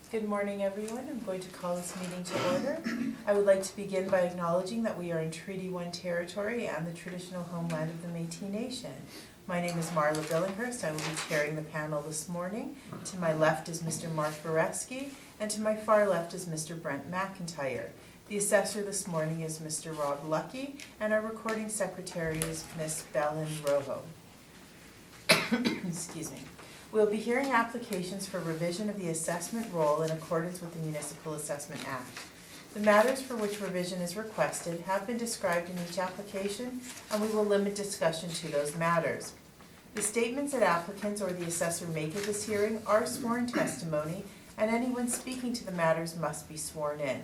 Good morning, everyone. I'm going to call this meeting to order. I would like to begin by acknowledging that we are in Treaty 1 territory and the traditional homeland of the Métis Nation. My name is Marla Billinghurst. I will be chairing the panel this morning. To my left is Mr. Mark Boreski, and to my far left is Mr. Brent McIntyre. The assessor this morning is Mr. Rob Lucky, and our recording secretary is Ms. Belen Rojo. Excuse me. We'll be hearing applications for revision of the assessment roll in accordance with the Municipal Assessment Act. The matters for which revision is requested have been described in each application, and we will limit discussion to those matters. The statements that applicants or the assessor make at this hearing are sworn testimony, and anyone speaking to the matters must be sworn in.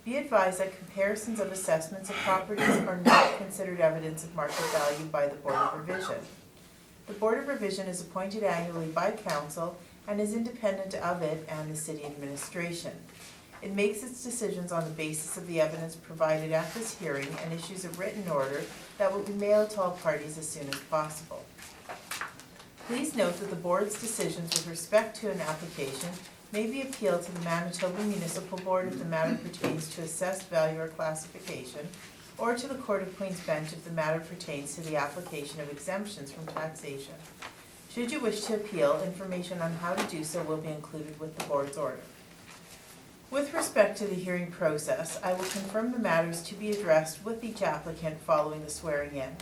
Be advised that comparisons of assessments of properties are not considered evidence of market value by the Board of Revision. The Board of Revision is appointed annually by Council and is independent of it and the City Administration. It makes its decisions on the basis of the evidence provided at this hearing and issues a written order that will be mailed to all parties as soon as possible. Please note that the Board's decisions with respect to an application may be appealed to the Manitoba Municipal Board if the matter pertains to assessed value or classification, or to the Court of Queen's Bench if the matter pertains to the application of exemptions from taxation. Should you wish to appeal, information on how to do so will be included with the Board's order. With respect to the hearing process, I will confirm the matters to be addressed with each applicant following the swearing in.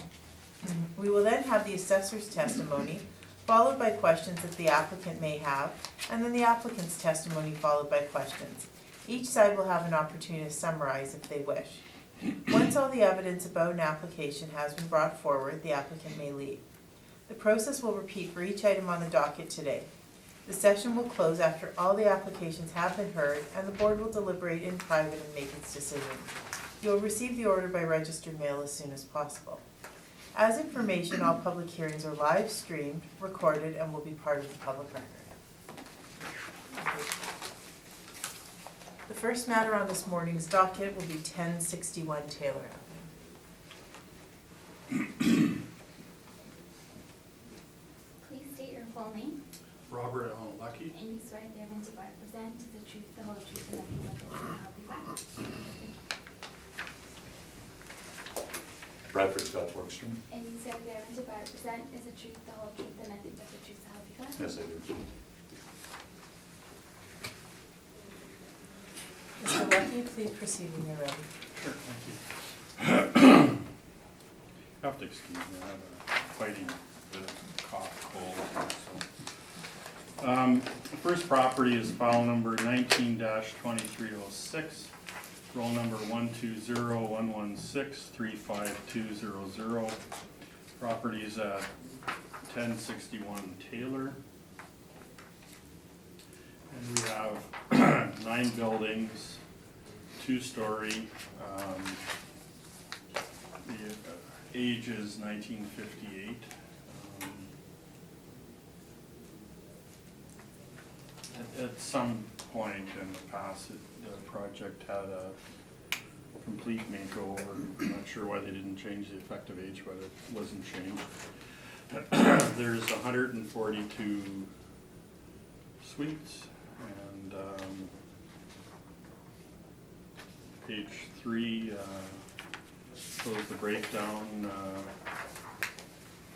We will then have the assessor's testimony, followed by questions that the applicant may have, and then the applicant's testimony followed by questions. Each side will have an opportunity to summarize if they wish. Once all the evidence about an application has been brought forward, the applicant may leave. The process will repeat for each item on the docket today. The session will close after all the applications have been heard, and the Board will deliberate in private and make its decision. You will receive the order by registered mail as soon as possible. As information, all public hearings are live streamed, recorded, and will be part of the public record. The first matter on this morning's docket will be 1061 Taylor Avenue. Please state your full name. Robert L. Lucky. And you swear therein to represent the truth, the whole truth, and nothing but the truth, and help you God. Bradford Scott Workstrom. And you swear therein to represent is the truth, the whole truth, and nothing but the truth, so help you God. Yes, I do. Mr. Lucky, please proceed when you're ready. Sure, thank you. You have to excuse me, I have a fighting bit of cough, cold. The first property is file number 19-2306, roll number 120-116-35200. Property is at 1061 Taylor. And we have 9 buildings, 2-story. The age is 1958. At some point in the past, the project had a complete makeover. I'm not sure why they didn't change the effective age, but it wasn't changed. There's 142 suites. And page 3 shows the breakdown.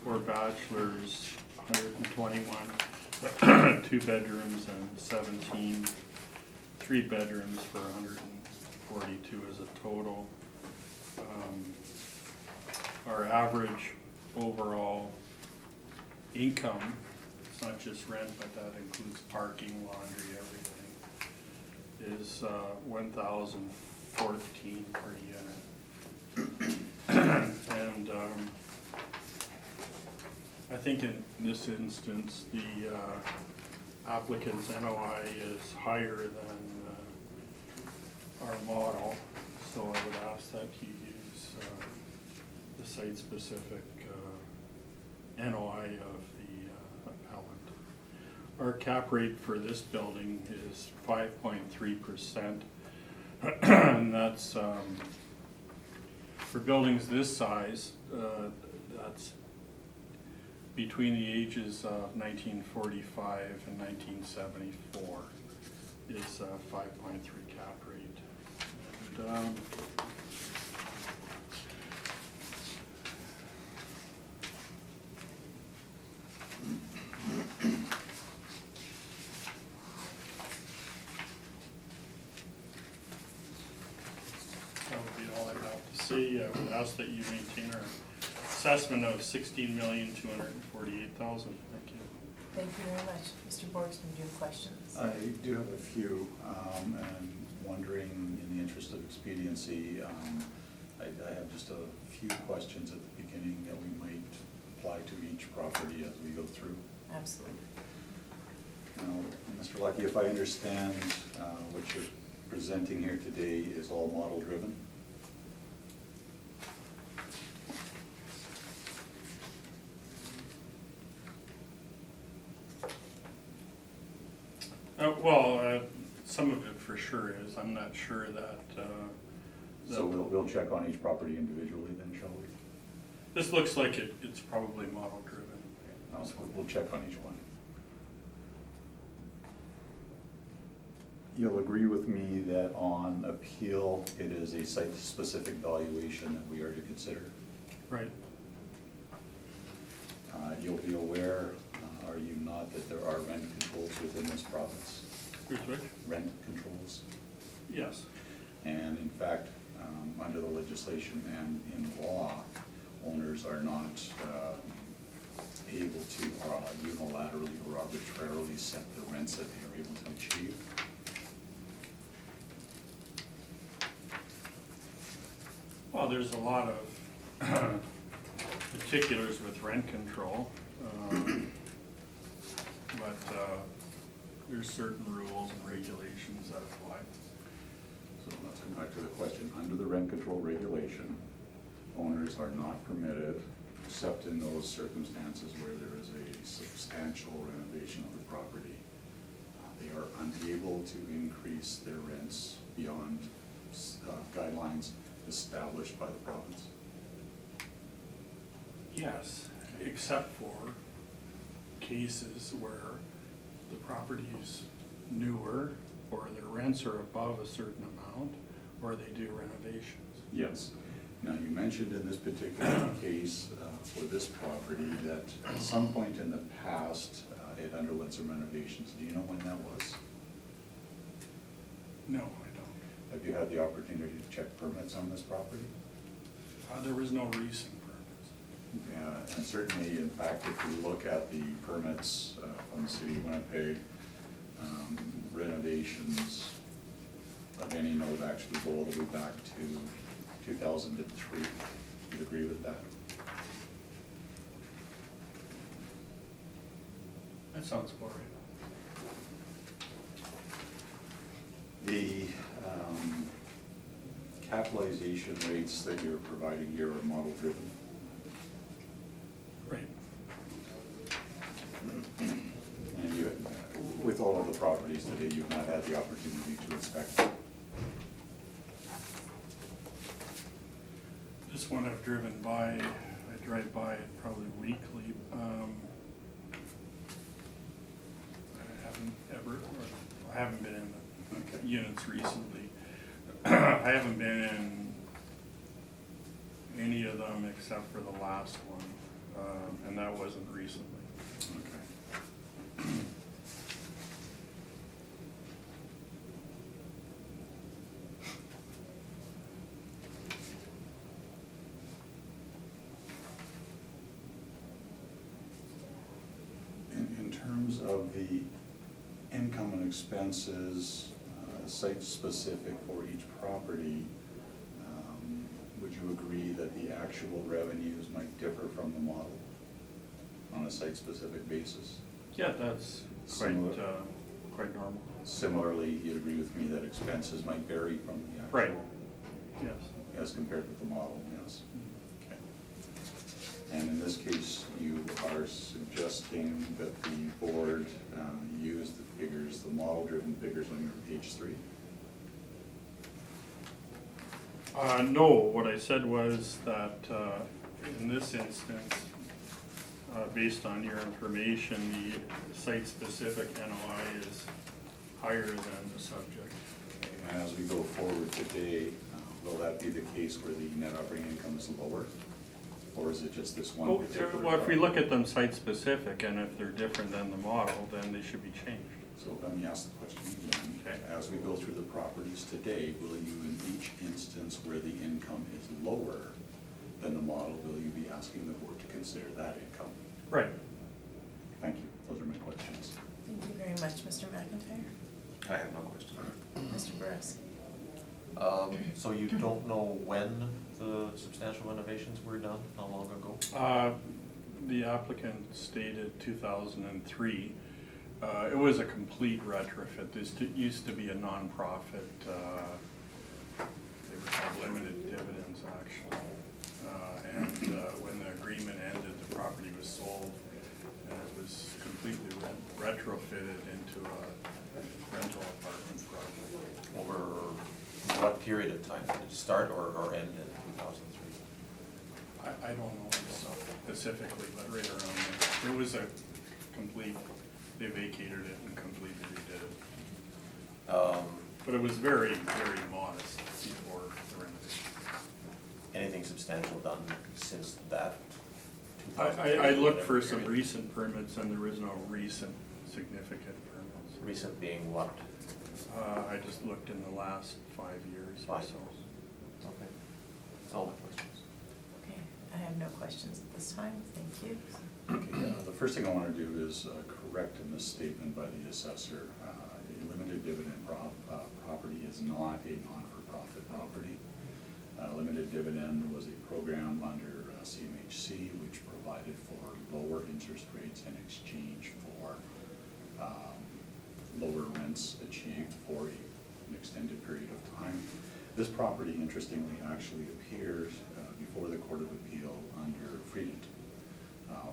4 bachelors, 121, 2 bedrooms and 17, 3 bedrooms for 142 as a total. Our average overall income, it's not just rent, but that includes parking, laundry, everything, is $1,014 per unit. And I think in this instance, the applicant's NOI is higher than our model, so I would ask that you use the site-specific NOI of the appellant. Our cap rate for this building is 5.3%, and that's for buildings this size, that's between the ages of 1945 and 1974. is 5.3 cap rate. And, that would be all I have to say. I would ask that you maintain our assessment of $16,248,000. Thank you. Thank you very much. Mr. Borgstrom, do you have questions? I do have a few, and wondering, in the interest of expediency, I have just a few questions at the beginning that we might apply to each property as we go through. Absolutely. Now, Mr. Lucky, if I understand, what you're presenting here today is all model driven? Some of it for sure is. I'm not sure that. So we'll check on each property individually then, shall we? This looks like it's probably model driven. We'll check on each one. You'll agree with me that on appeal, it is a site-specific valuation that we are to consider? Right. You'll be aware, are you not, that there are rent controls within this province? Here's which? Rent controls. Yes. And in fact, under the legislation and in law, owners are not able to unilaterally or arbitrarily set the rents that they are able to achieve. Well, there's a lot of particulars with rent control, but there's certain rules and regulations that apply. So let's come back to the question. Under the rent control regulation, owners are not permitted, except in those circumstances where there is a substantial renovation of the property. They are unable to increase their rents beyond guidelines established by the province. Yes, except for cases where the property is newer, or their rents are above a certain amount, or they do renovations. Yes. Now, you mentioned in this particular case for this property that at some point in the past, it underwent some renovations. Do you know when that was? No, I don't. Have you had the opportunity to check permits on this property? There was no recent permits. Yeah, and certainly, in fact, if you look at the permits from the city of Winnipeg, renovations of any note actually go all the way back to 2003. You'd agree with that? That sounds about right. The capitalization rates that you're providing here are model driven. Right. And you, with all of the properties today, you've not had the opportunity to inspect them. This one I've driven by, I drive by it probably weekly. I haven't been in the units recently. I haven't been in any of them except for the last one, and that wasn't recently. Okay. In terms of the income and expenses, site-specific for each property, would you agree that the actual revenues might differ from the model on a site-specific basis? Yeah, that's Similar. quite normal. Similarly, you'd agree with me that expenses might vary from the actual? Right. Yes. As compared with the model, yes. Okay. And in this case, you are suggesting that the board use the figures, the model-driven figures on your page 3? No, what I said was that in this instance, based on your information, the site-specific NOI is higher than the subject. And as we go forward today, will that be the case where the net operating income is lower? Or is it just this one Oh, particular? well, if we look at them site-specific, and if they're different than the model, then they should be changed. So let me ask the question again. Okay. As we go through the properties today, will you, in each instance where the income is lower than the model, will you be asking the board to consider that income? Right. Thank you. Those are my questions. Thank you very much, Mr. McIntyre. I have no question. Mr. Burris. So you don't know when the substantial renovations were done, how long ago? The applicant stated 2003. It was a complete retrofit. This used to be a nonprofit. They were called limited dividends, actually. When the agreement ended, the property was sold, and it was completely retrofitted into a rental apartment project. Over what period of time? Did it start or end in 2003? I don't know specifically, but right around there. It was a complete, they vacated it and completely redid it. But it was very, very modest before the renovation. Anything substantial done since that? I looked for some recent permits, and there is no recent significant permits. Recent being what? I just looked in the last 5 years or 5 so. years. Okay. That's all my questions. Okay, I have no questions at this time. Thank you. Okay, the first thing I want to do is correct a misstatement by the assessor. A limited dividend property is not a non-for-profit property. Limited dividend was a program under CMHC which provided for lower interest rates in exchange for lower rents achieved for an extended period of time. This property, interestingly, actually appears before the Court of Appeal under Freedom,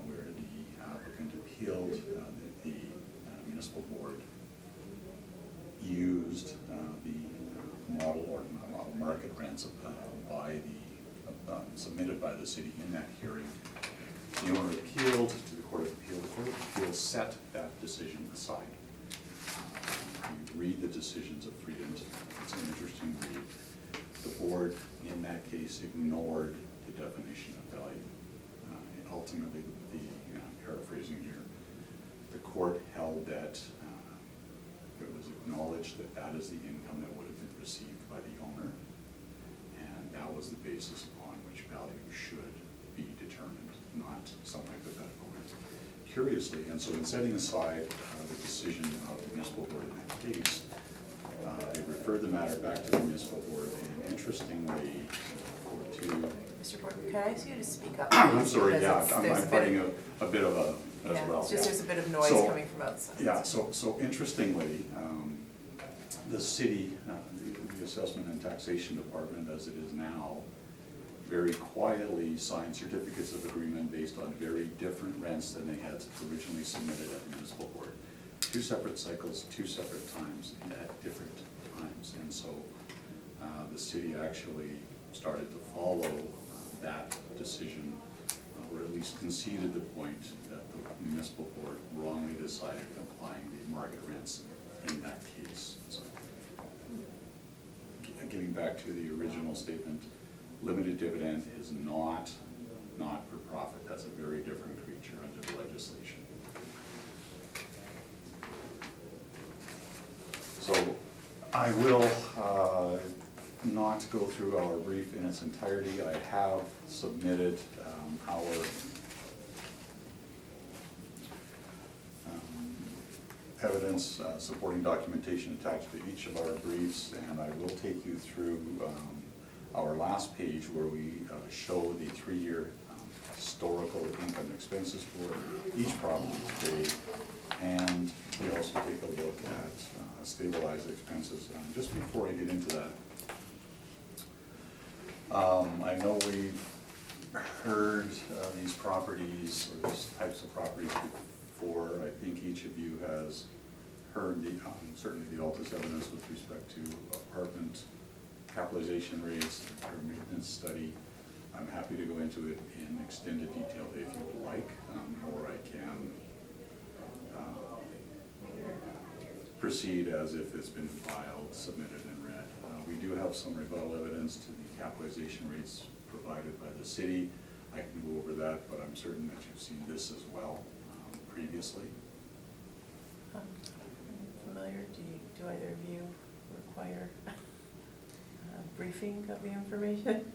where the applicant appealed that the municipal board used the model or model market rents submitted by the city in that hearing. The owner appealed to the Court of Appeal. The Court of Appeal set that decision aside. You read the decisions of Freedom, it's an interesting read. The board, in that case, ignored the definition of value. And ultimately, paraphrasing here, the court held that it was acknowledged that that is the income that would have been received by the owner, and that was the basis upon which value should be determined, not some hypothetical. Curiously, and so in setting aside the decision of the municipal board in that case, they referred the matter back to the municipal board, and interestingly, to Mr. Gordon, could I ask you to speak up? I'm please? sorry, Because yeah, it's- I'm there's a bit fighting of- a bit of a, as Yeah, well. it's just yeah. there's a bit of noise So- coming from outside. Yeah, so interestingly, the city, the Assessment and Taxation Department, as it is now, very quietly signed certificates of agreement based on very different rents than they had originally submitted at the municipal board. 2 separate cycles, 2 separate times, and at different times. And so the city actually started to follow that decision, or at least conceded the point that the municipal board wrongly decided applying the market rents in that case. So, getting back to the original statement, limited dividend is not for profit. That's a very different creature under the legislation. So I will not go through our brief in its entirety. I have submitted our evidence supporting documentation attached to each of our briefs, and I will take you through our last page where we show the 3-year historical income expenses for each property today, and we also take a look at stabilized expenses. Just before I get into that, I know we've heard these properties, or these types of properties before. I think each of you has heard the, certainly the Altus evidence with respect to apartment capitalization rates, or maintenance study. I'm happy to go into it in extended detail if you would like, or I can proceed as if it's been filed, submitted, and read. We do have some rebuttal evidence to the capitalization rates provided by the city. I can go over that, but I'm certain that you've seen this as well previously. Familiar, do either of you require a briefing of the information?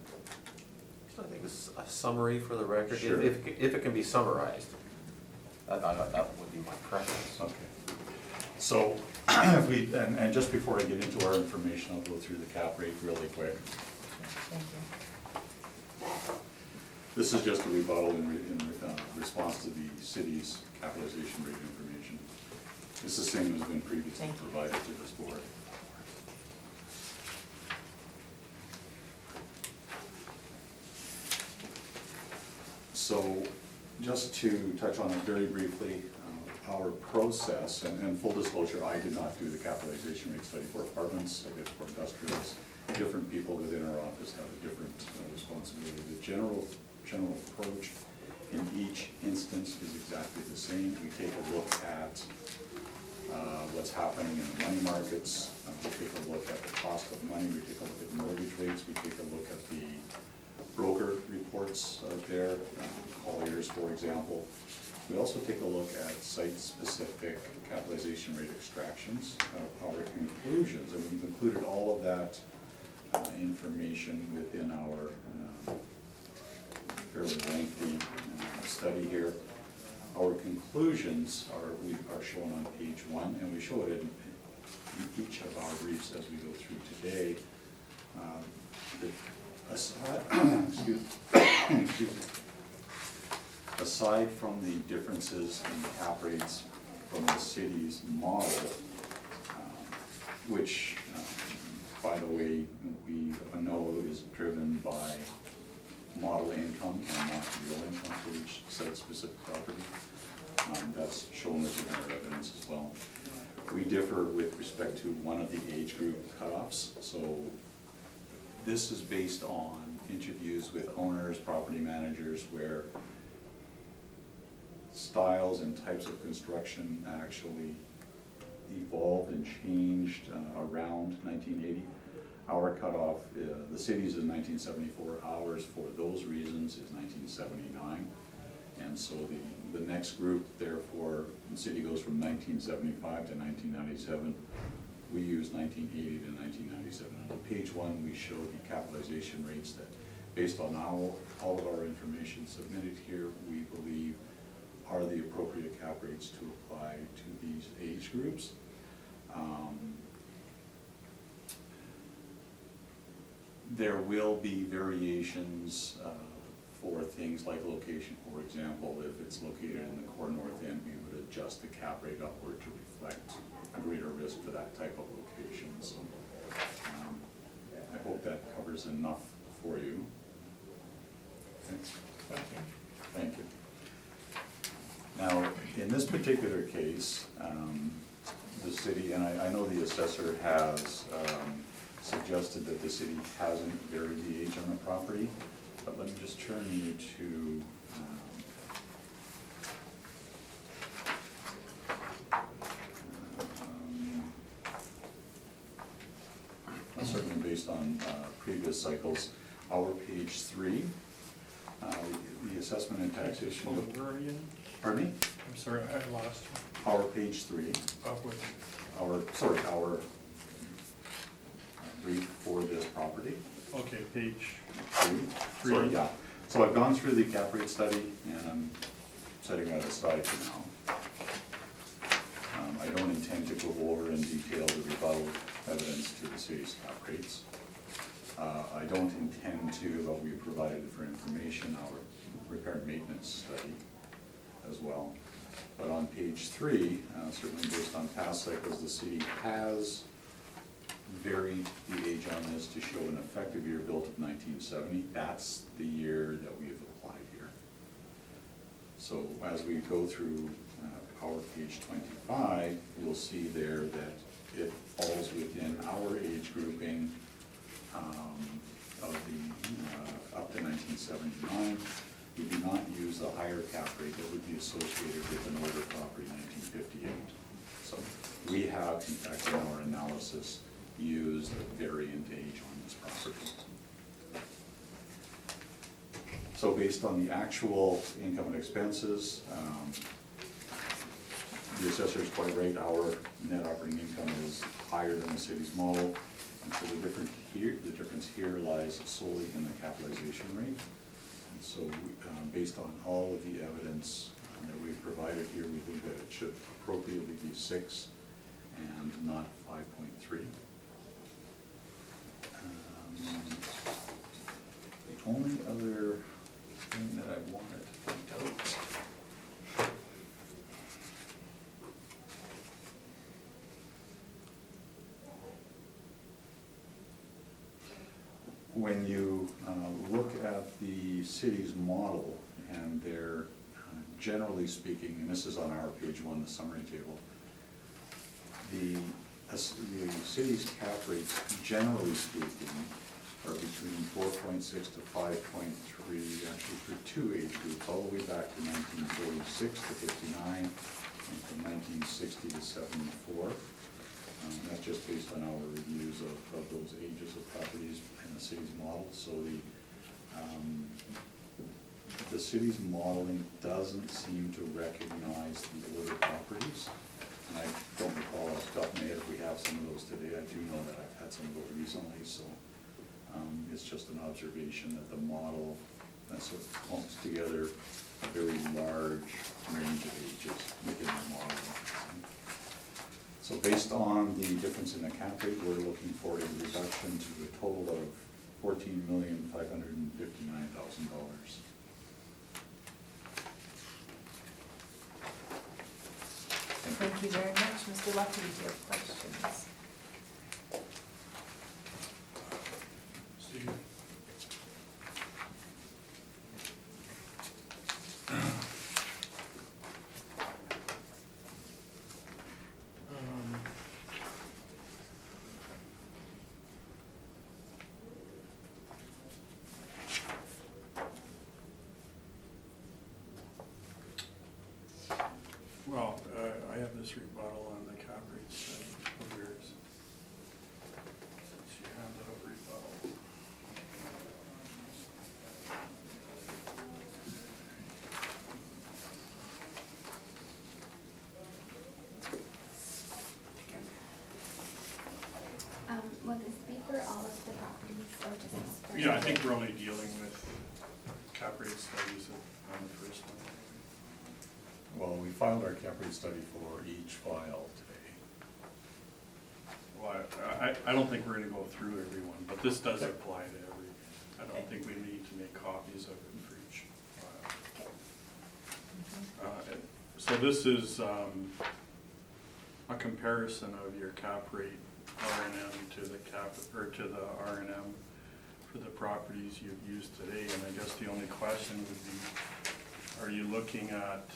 I think it's a summary for the record, Sure. if it can be summarized. That would be my preference. Okay. So, if we, and just before I get into our information, I'll go through the cap rate really quick. Thank you. This is just a rebuttal in response to the city's capitalization rate information. It's the same as been previously Thank you. provided to this board. So, just to touch on it very briefly, our process, and full disclosure, I did not do the capitalization rate study for apartments, I did for industrials. Different people within our office have a different responsibility. The general approach in each instance is exactly the same. We take a look at what's happening in the money markets, we take a look at the cost of money, we take a look at mortgage rates, we take a look at the broker reports out there, Colliers, for example. We also take a look at site-specific capitalization rate extractions, our conclusions, and we've included all of that information within our fairly lengthy study here. Our conclusions are shown on page 1, and we show it in each of our briefs as we go through today. Aside from the differences in cap rates from the city's model, which, by the way, we know is driven by model income and not real income for each site-specific property. That's shown within our evidence as well. We differ with respect to one of the age group cutoffs. So this is based on interviews with owners, property managers, where styles and types of construction actually evolved and changed around 1980. Our cutoff, the city's is 1974, ours for those reasons is 1979. And so the next group, therefore, the city goes from 1975 to 1997. We use 1980 to 1997. On page 1, we show the capitalization rates that, based on all of our information submitted here, we believe are the appropriate cap rates to apply to these age groups. There will be variations for things like location. For example, if it's located in the core north end, we would adjust the cap rate upward to reflect a greater risk for that type of location. So I hope that covers enough for you. Thanks. Thank you. Now, in this particular case, the city, and I know the assessor has suggested that the city hasn't varied the age on the property, but let me just turn you to certainly based on previous cycles, our page 3, the assessment and taxation. Where are you? Pardon me? I'm sorry, I lost you. Our page 3. Up with, Our brief for this property. okay, page 3. Sorry, yeah. So I've gone through the cap rate study, and I'm setting that aside for now. I don't intend to go over in detail the rebuttal evidence to the city's cap rates. I don't intend to, but we provided for information, our repair and maintenance study as well. But on page 3, certainly based on past cycles, the city has varied the age on this to show an effective year built of 1970. That's the year that we have applied here. So as we go through our page 25, you'll see there that it falls within our age grouping of the up to 1979. We do not use the higher cap rate that would be associated with an older property, 1958. So We have, in fact, in our analysis, used a variant age on this property. So based on the actual income and expenses, the assessor is quite right, our net operating income is higher than the city's model. And so the difference here lies solely in the capitalization rate. And so based on all of the evidence that we've provided here, we think that it should appropriately be 6 and not 5.3. The only other thing that I wanted to point out. When you look at the city's model, and they're generally speaking, and this is on our page 1, the summary table, the city's cap rates, generally speaking, are between 4.6 to 5.3, actually for 2 age groups, all the way back to 1946 to 59, and from 1960 to 74. That's just based on our reviews of those ages of properties in the city's model. So the city's modeling doesn't seem to recognize the older properties. And I don't recall off the top of my head if we have some of those today. I do know that I've had some of those recently, so it's just an observation that the model sort of clumps together a very large range of ages within the model. So based on the difference in the cap rate, we're looking for a reduction to a total of $14,559,000. Thank you very much. Mr. Lucky, do you have questions? Steve? Well, I have this rebuttal on the cap rate study of yours. Since you have that rebuttal. Will this be for all of the properties or just this first? Yeah, I think we're only dealing with cap rate studies on the first one. Well, we filed our cap rate study for each file today. Well, I don't think we're gonna go through every one, but this does apply to every, I don't think we need to make copies of it for each file. So this is a comparison of your cap rate R&M to the to the R&M for the properties you've used today, and I guess the only question would be, are you looking at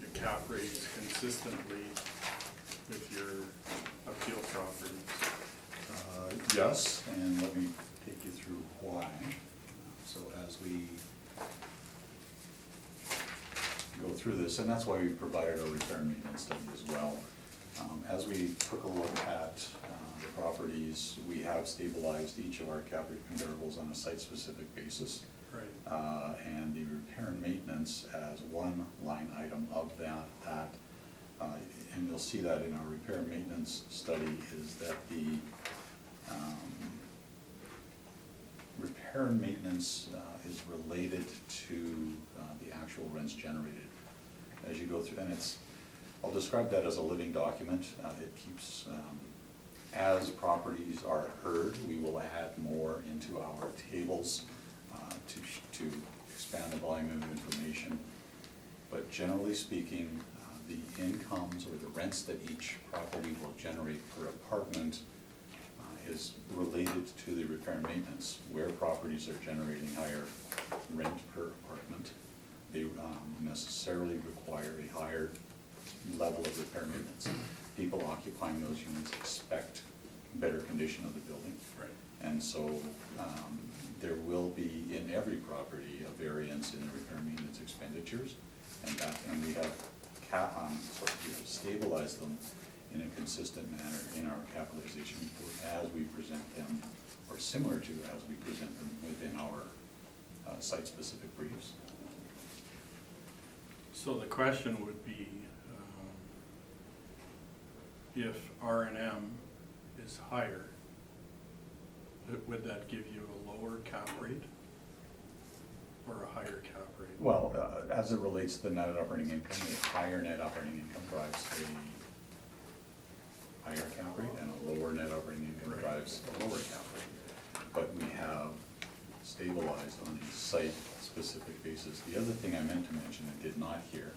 your cap rates consistently with your appeal properties? Yes, and let me take you through why. So as we go through this, and that's why we provided a repair and maintenance study as well. As we took a look at the properties, we have stabilized each of our cap rate comparables on a site-specific basis. Right. And the repair and maintenance as one line item of that, and you'll see that in our repair and maintenance study, is that the repair and maintenance is related to the actual rents generated. As you go through, and I'll describe that as a living document. It keeps, as properties are heard, we will add more into our tables to expand the volume of information. But generally speaking, the incomes or the rents that each property will generate per apartment is related to the repair and maintenance. Where properties are generating higher rent per apartment, they necessarily require a higher level of repair and maintenance. People occupying those units expect better condition of the building. Right. And so there will be in every property a variance in the repair and maintenance expenditures, and we have stabilize them in a consistent manner in our capitalization report as we present them, or similar to as we present them within our site-specific briefs. So the question would be, if R&M is higher, would that give you a lower cap rate or a higher cap rate? Well, as it relates to the net operating income, a higher net operating income drives a higher cap rate, and a lower net operating income Right. drives a lower cap rate. But we have stabilized on a site-specific basis. The other thing I meant to mention and did not hear,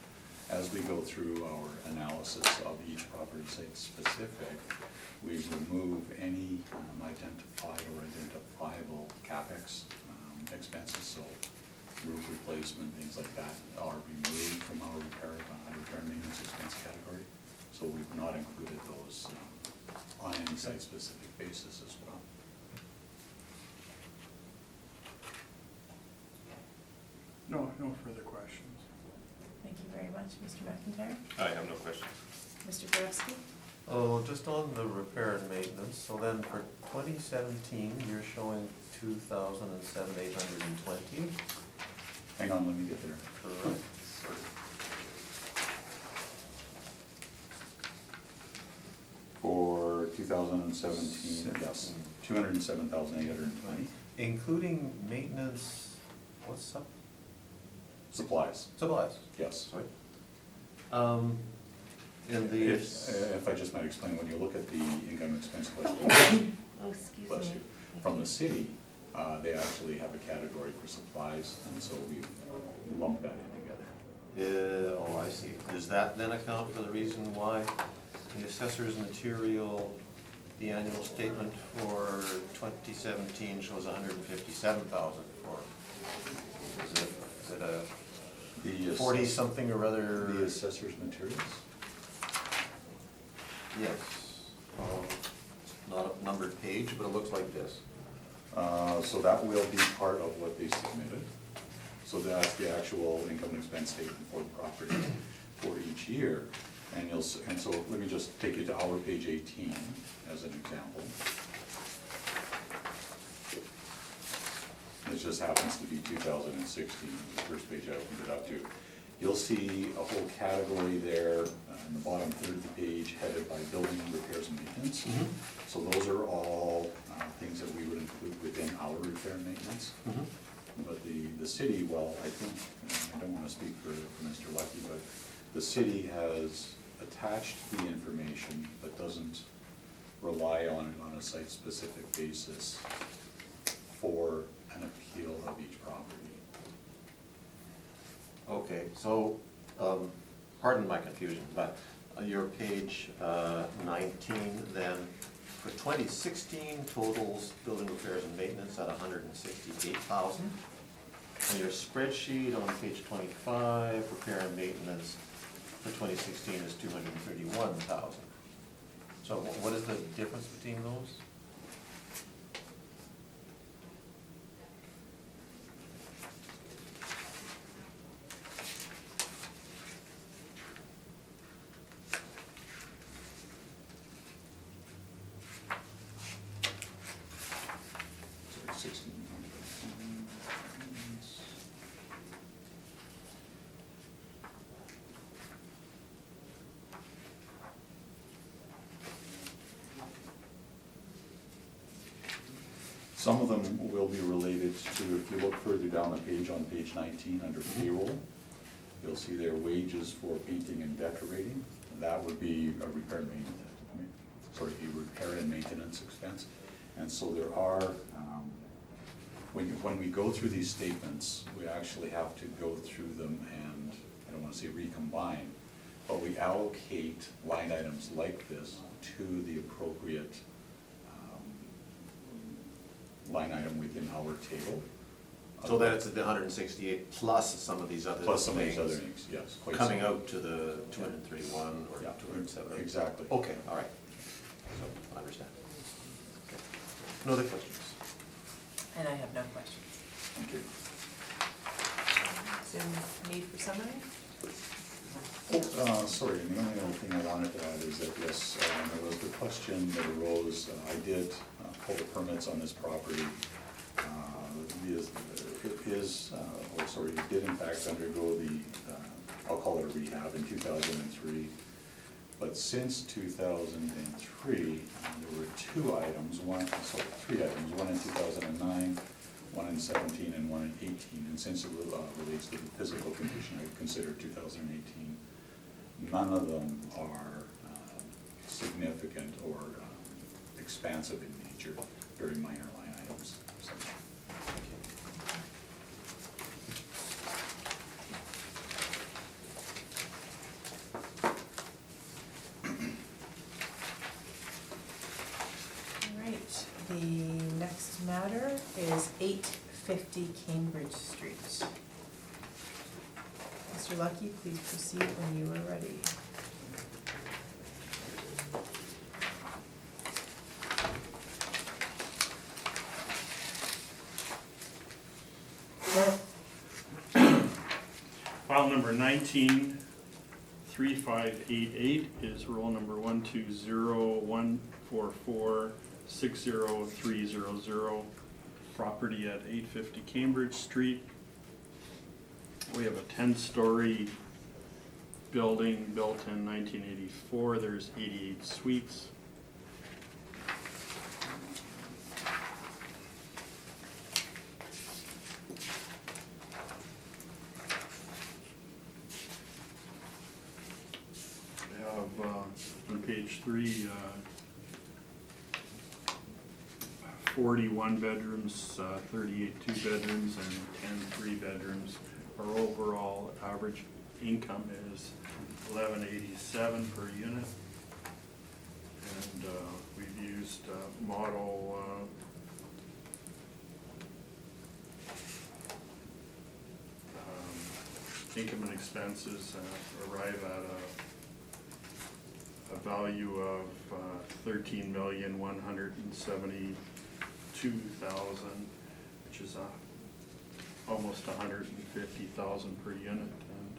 as we go through our analysis of each property site-specific, we remove any identified or identifiable CapEx expenses, so roof replacement, things like that are removed from our repair and maintenance expense category. So we've not included those on any site-specific basis as well. No further questions. Thank you very much, Mr. McIntyre. I have no questions. Mr. Borowski? Oh, just on the repair and maintenance, so then for 2017, you're showing 2,007,820. Hang on, let me get there. Correct. For 2017, yes, 207,820. Including maintenance, what's up? Supplies, Supplies, yes. sorry. In the. If I just might explain, when you look at the income expense question, Oh, excuse bless me. you, from the city, they actually have a category for supplies, and so we lumped that in together. Oh, I see. Does that then account for the reason why the assessor's material, the annual statement for 2017 shows 157,000 for? Is it a The 40-something or other? The assessor's materials? Yes. Not a numbered page, but it looks like this. So that will be part of what they submitted. So that's the actual income and expense statement for the property for each year. And and so let me just take you to our page 18 as an example. This just happens to be 2016, the first page I opened it up to. You'll see a whole category there in the bottom third of the page headed by building repairs and maintenance. So those are all things that we would include within our repair and maintenance. But the city, well, I think, I don't want to speak for Mr. Lucky, but the city has attached the information but doesn't rely on it on a site-specific basis for an appeal of each property. Okay, so, pardon my confusion, but your page 19 then, for 2016 totals, building repairs and maintenance at 168,000. And your spreadsheet on page 25, repair and maintenance for 2016 is 231,000. So what is the difference between those? Sorry, 16. Some of them will be related to, if you look further down the page, on page 19, under payroll, you'll see their wages for painting and decorating. That would be a repair and maintenance expense. And so there are, when we go through these statements, we actually have to go through them and, I don't want to say recombine, but we allocate line items like this to the appropriate line item within our table. So that it's the 168 plus some of these other Plus some of these other things things, yes. quite coming some. out to the 231 or Yeah, 207. exactly. Okay, all right. So, I understand. Okay. No other questions? And I have no questions. Thank you. Is there any need for summary? Sorry, and the only other thing I wanted to add is that, yes, there was the question that arose, I did pull the permits on this property. It did in fact undergo the, I'll call it a rehab in 2003. But since 2003, there were three items, one in 2009, one in 17, and one in 18. And since it relates to the physical condition, I consider 2018. None of them are significant or expansive in nature, very minor line items. So, All right, the next matter is 850 Cambridge Street. Mr. Lucky, please proceed when you are ready. File number 193588 is roll number 12014460300, property at 850 Cambridge Street. We have a 10-story building built in 1984. There's 88 suites. We have on page 3, 41 bedrooms, 38 2-bedrooms, and 10 3-bedrooms. Our overall average income is $11.87 per unit. And we've used model income and expenses arrive at a value of $13,172,000, which is almost $150,000 per unit. And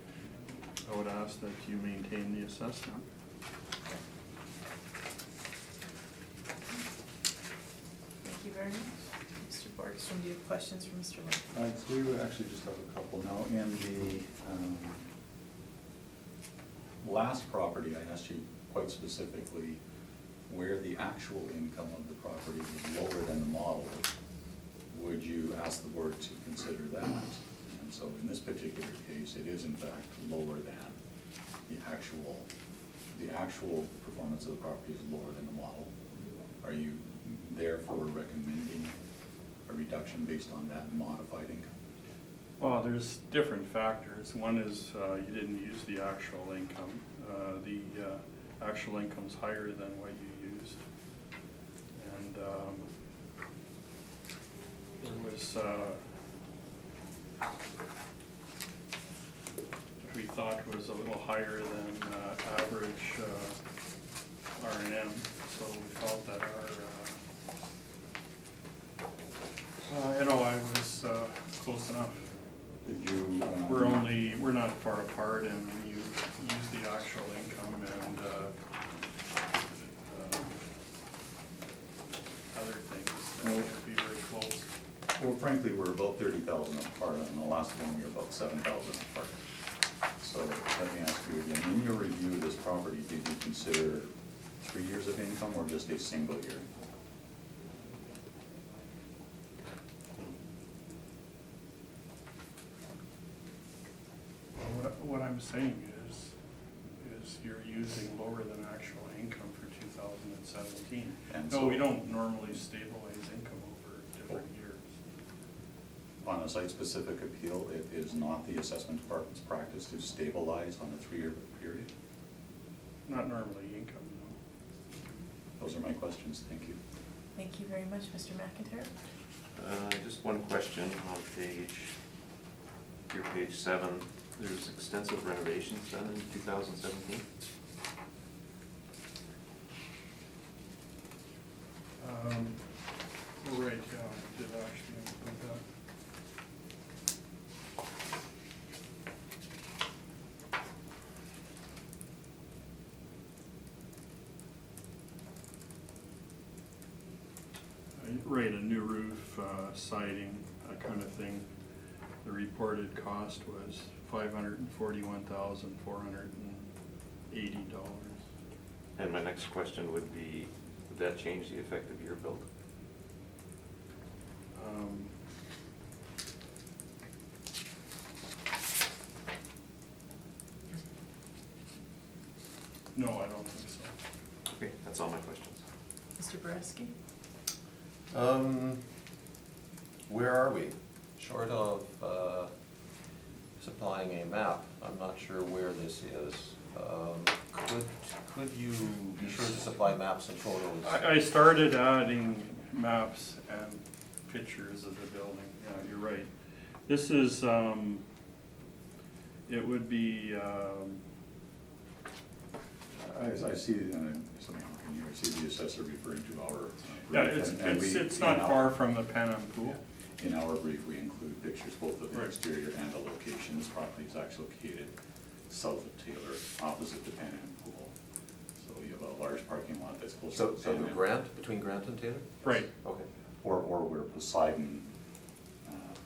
I would ask that you maintain the assessment. Thank you very much. Mr. Boardroom, do you have questions for Mr. Lucky? so we would actually just have a couple now. In the last property, I asked you quite specifically where the actual income of the property was lower than the model. Would you ask the board to consider that? And so in this particular case, it is in fact lower than the actual performance of the property is lower than the model. Are you therefore recommending a reduction based on that modified income? Well, there's different factors. One is you didn't use the actual income. The actual income's higher than what you used. And there was, we thought was a little higher than average R&M, so we felt that our NOI was close enough. Did you? We're not far apart, and you use the actual income and other things that would be very close. Well, frankly, we're about 30,000 apart, and the last one we were about 7,000 apart. So let me ask you again, in your review of this property, did you consider 3 years of income or just a single year? What I'm saying is you're using lower than actual income for 2017. And No, so- we don't normally stabilize income over different years. On a site-specific appeal, it is not the assessment department's practice to stabilize on a 3-year period? Not normally income, no. Those are my questions, thank you. Thank you very much, Mr. McIntyre. Just one question on your page 7. There's extensive renovations done in 2017. Right, yeah, I did actually include that. right, a new roof, siding, that kind of thing. The reported cost was $541,480. And my next question would be, would that change the effect of your build? No, I don't think so. Okay, that's all my questions. Mr. Boraski? Where are we? Short of supplying a map, I'm not sure where this is. Could you be sure to supply maps and photos? I started adding maps and pictures of the building, yeah, you're right. This is, it would be, I see, something in here, I see the assessor referring to our. yeah, brief, and we- it's not in our- far from the Pan Am Pool. Yeah. In our brief, we include pictures both of the Right. exterior and the location. This property is actually located south of Taylor, opposite the Pan Am Pool. So you have a large parking lot that's close to So, the so Pan Am. between Grant and Taylor? Right, Okay. Or where Poseidon,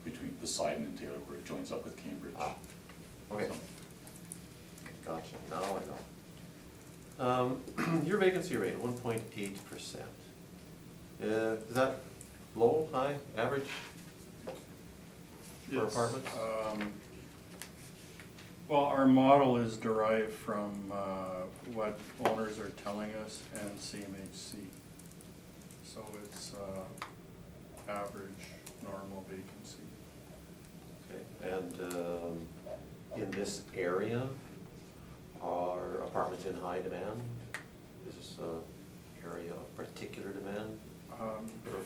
between Poseidon and Taylor, where it joins up with Cambridge. Ah, okay. So, Gotcha, now I know. Your vacancy rate, 1.8%. Is that low, high, average for It's, apartments? well, our model is derived from what owners are telling us and CMHC. So it's average, normal vacancy. Okay, and in this area, are apartments in high demand? Is this an area of particular demand?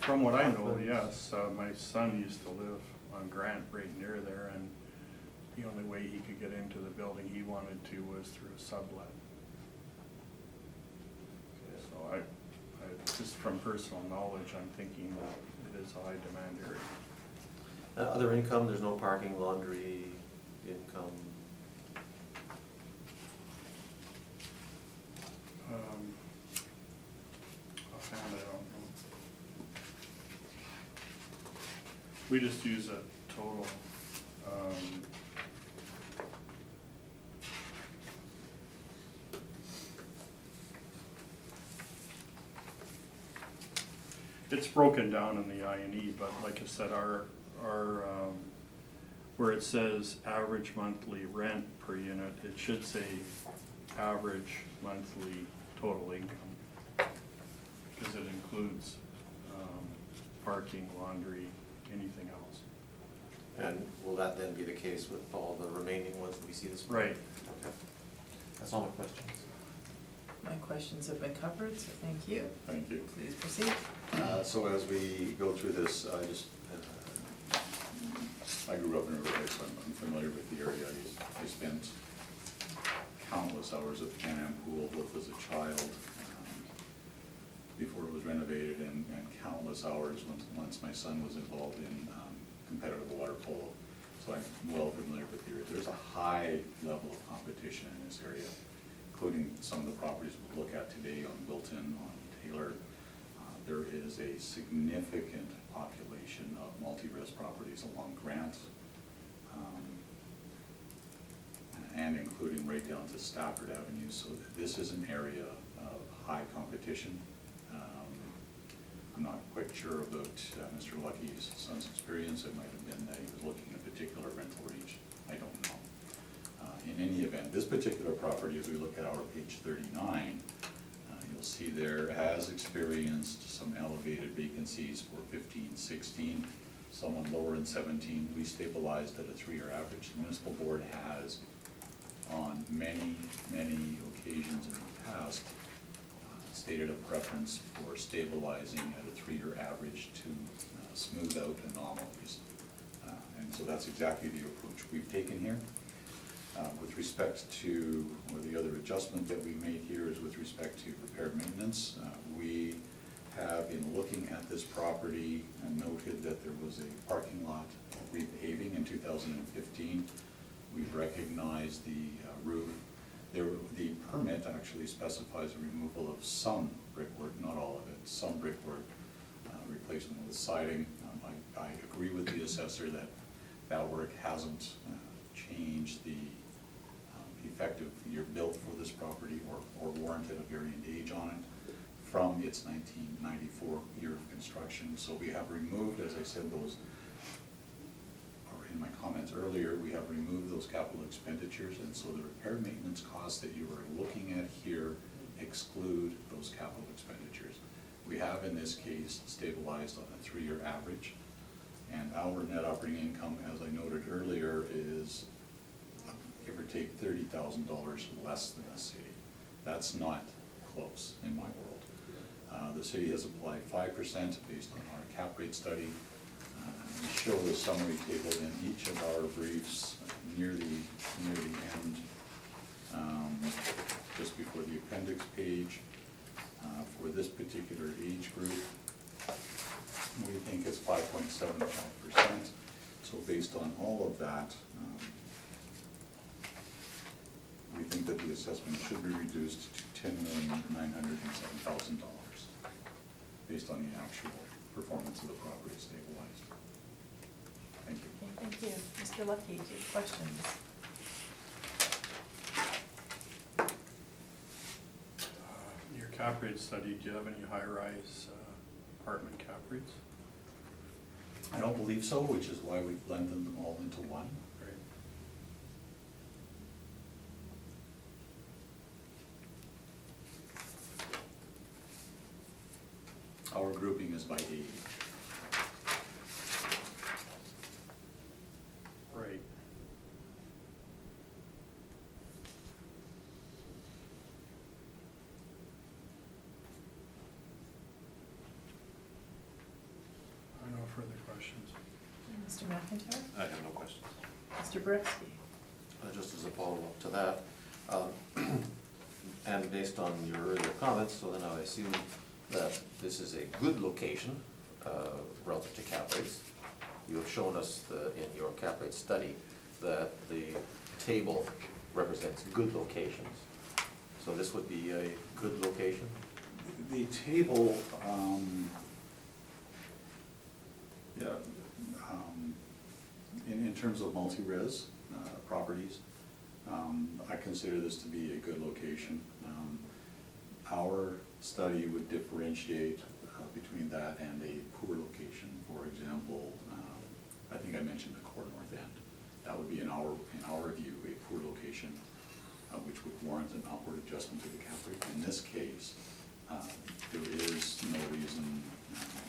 From what I know, yes. My son used to live on Grant right near there, and the only way he could get into the building he wanted to was through a sublet. So I, just from personal knowledge, I'm thinking that it is a high demand area. Other income, there's no parking, laundry, income? Offhand, I don't know. We just use a total. It's broken down in the I&E, but like I said, our, where it says average monthly rent per unit, it should say average monthly total income. Because it includes parking, laundry, anything else. And will that then be the case with all the remaining ones that we see this morning? Right. Okay. That's all my questions. My questions have been covered, so thank you. Thank you. Please proceed. So as we go through this, I grew up in Winnipeg, so I'm familiar with the area. I spent countless hours at the Pan Am Pool, both as a child, before it was renovated, and countless hours once my son was involved in competitive water polo. So I'm well familiar with the area. There's a high level of competition in this area, including some of the properties we'll look at today on Wilton, on Taylor. There is a significant population of multi-res properties along Grant, and including right down to Stafford Avenue. So this is an area of high competition. I'm not quite sure about Mr. Lucky's son's experience. It might have been that he was looking at a particular rental range. I don't know. In any event, this particular property, as we look at our page 39, you'll see there has experienced some elevated vacancies for 15, 16, somewhat lower in 17. We stabilized at a 3-year average. The municipal board has, on many, many occasions in the past, stated a preference for stabilizing at a 3-year average to smooth out anomalies. And so that's exactly the approach we've taken here. With respect to, or the other adjustment that we made here is with respect to repair and maintenance. We have, in looking at this property, noted that there was a parking lot repaving in 2015. We've recognized the roof. The permit actually specifies a removal of some brickwork, not all of it, some brickwork replacement of the siding. I agree with the assessor that that work hasn't changed the effective year built for this property or warranted a variant age on it from its 1994 year of construction. So we have removed, as I said, those, or in my comments earlier, we have removed those capital expenditures, and so the repair maintenance costs that you are looking at here exclude those capital expenditures. We have in this case stabilized on a 3-year average, and our net operating income, as I noted earlier, is give or take $30,000 less than the city. That's not close in my world. The city has applied 5% based on our cap rate study. We show the summary table in each of our briefs near the end, just before the appendix page. For this particular age group, we think it's 5.75%. So based on all of that, we think that the assessment should be reduced to $10,907,000 based on the actual performance of the property stabilized. Thank you. Okay, thank you. Mr. Lucky, do you have questions? Your cap rate study, do you have any high-rise apartment cap rates? I don't believe so, which is why we blended them all into one. Right. Our grouping is by age. Right. No further questions. Mr. McIntyre? I have no questions. Mr. Britsky? Just as a follow-up to that, and based on your earlier comments, so then I assume that this is a good location relative to cap rates. You have shown us in your cap rate study that the table represents good locations. So this would be a good location? The table, in terms of multi-res properties, I consider this to be a good location. Our study would differentiate between that and a poor location. For example, I think I mentioned the core north end. That would be, in our view, a poor location, which would warrant an upward adjustment to the cap rate. In this case, there is no reason,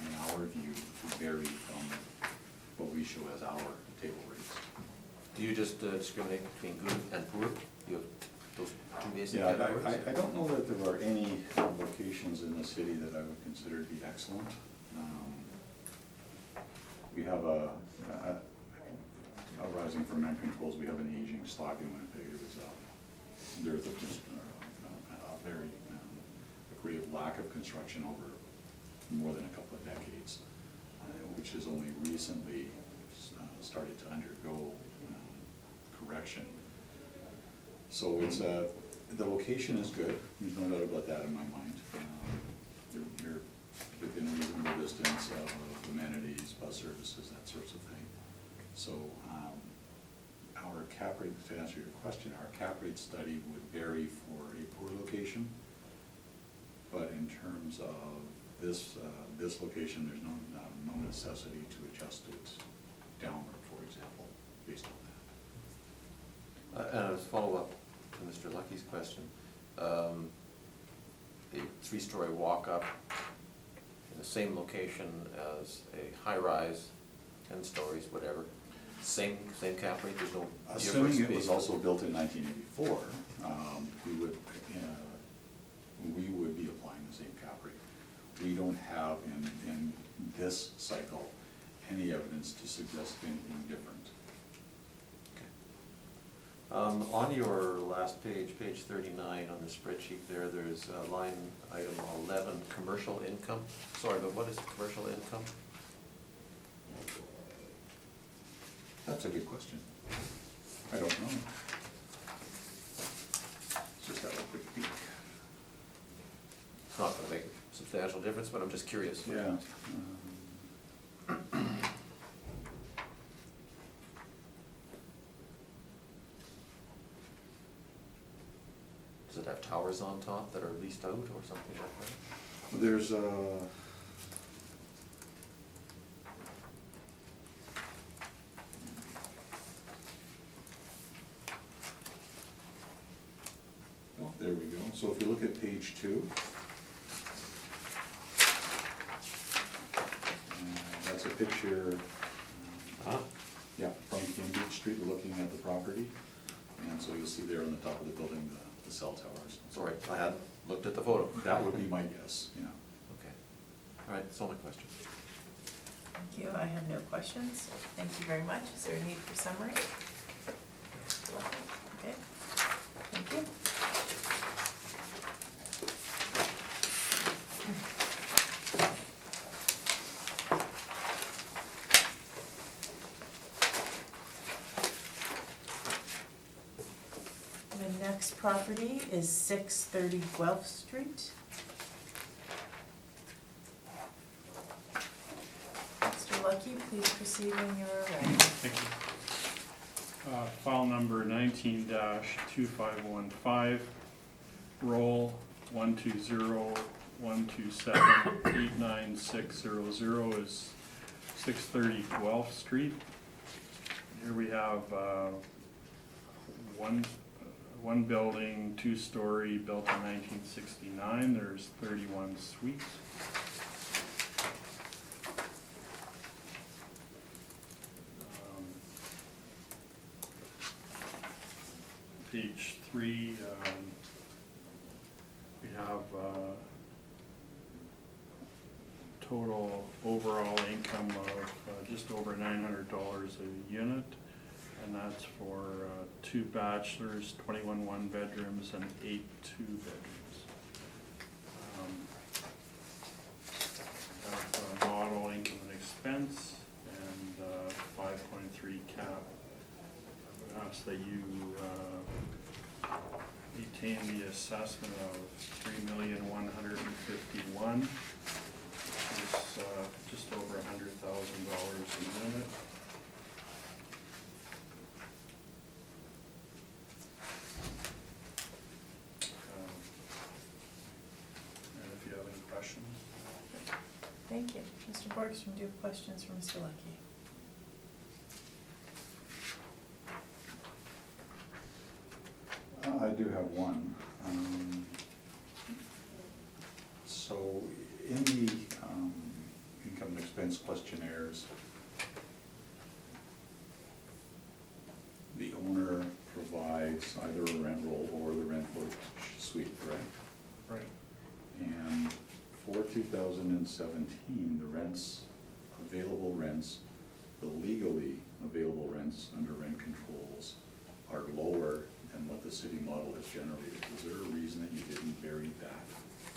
in our view, to vary from what we show as our table rates. Do you just discriminate between good and poor? You have those two basic Yeah, categories? I don't know that there are any locations in the city that I would consider to be excellent. We have arising from rent controls, we have an aging stock in Winnipeg. There's a very degree of lack of construction over more than a couple of decades, which has only recently started to undergo correction. So it's the location is good. There's no doubt about that in my mind. You're within reasonable distance of amenities, bus services, that sorts of thing. So our cap rate, to answer your question, our cap rate study would vary for a poor location. But in terms of this location, there's no necessity to adjust it downward, for example, based on that. And as a follow-up to Mr. Lucky's question, a 3-story walk-up in the same location as a high-rise, 10 stories, whatever, same cap rate, there's no difference? Assuming it was also built in 1984, we would be applying the same cap rate. We don't have in this cycle any evidence to suggest anything different. On your last page, page 39 on the spreadsheet there's line item 11, commercial income. Sorry, but what is commercial income? That's a good question. I don't know. Let's just have a quick peek. It's not going to make a substantial difference, but I'm just curious. Yeah. floors on top that are leased out or something like that? There's oh, there we go. So if you look at page 2, that's a picture, Huh? yeah, from Cambridge Street, we're looking at the property. And so you'll see there on the top of the building, the cell towers. Sorry, I hadn't looked at the photo. That would be my guess, yeah. Okay. All right, that's all my question. Thank you, I have no questions. Thank you very much. Is there a need for summary? Okay, thank you. The next property is 630 Guelph Street. Mr. Lucky, please proceed when you are ready. Thank you. File number 19-2515, roll 120-127-89600 is 630 Guelph Street. Here we have one building, 2-story, built in 1969. There's 31 suites. Page 3, we have total overall income of just over $900 a unit, and that's for 2 bachelors, 21 one-bedrooms, and 8 two-bedrooms. Have model income and expense, and 5.3 cap. I would ask that you retain the assessment of $3,151,000, which is just over $100,000 a unit. And if you have any questions. Thank you. Mr. Boardroom, do you have questions for Mr. Lucky? I do have one. So in the income and expense questionnaires, the owner provides either a rent roll or the rent work suite, correct? Right. And for 2017, the rents, available rents, the legally available rents under rent controls are lower than what the city model has generated. Is there a reason that you didn't vary that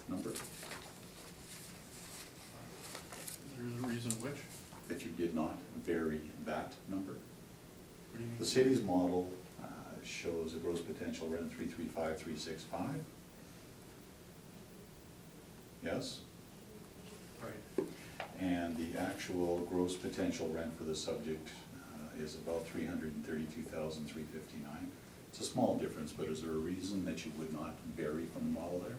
number? There's a reason which? That you did not vary that number? What do you mean? The city's model shows a gross potential rent 335,365. Yes? Right. And the actual gross potential rent for the subject is about 332,359. It's a small difference, but is there a reason that you would not vary from the model there?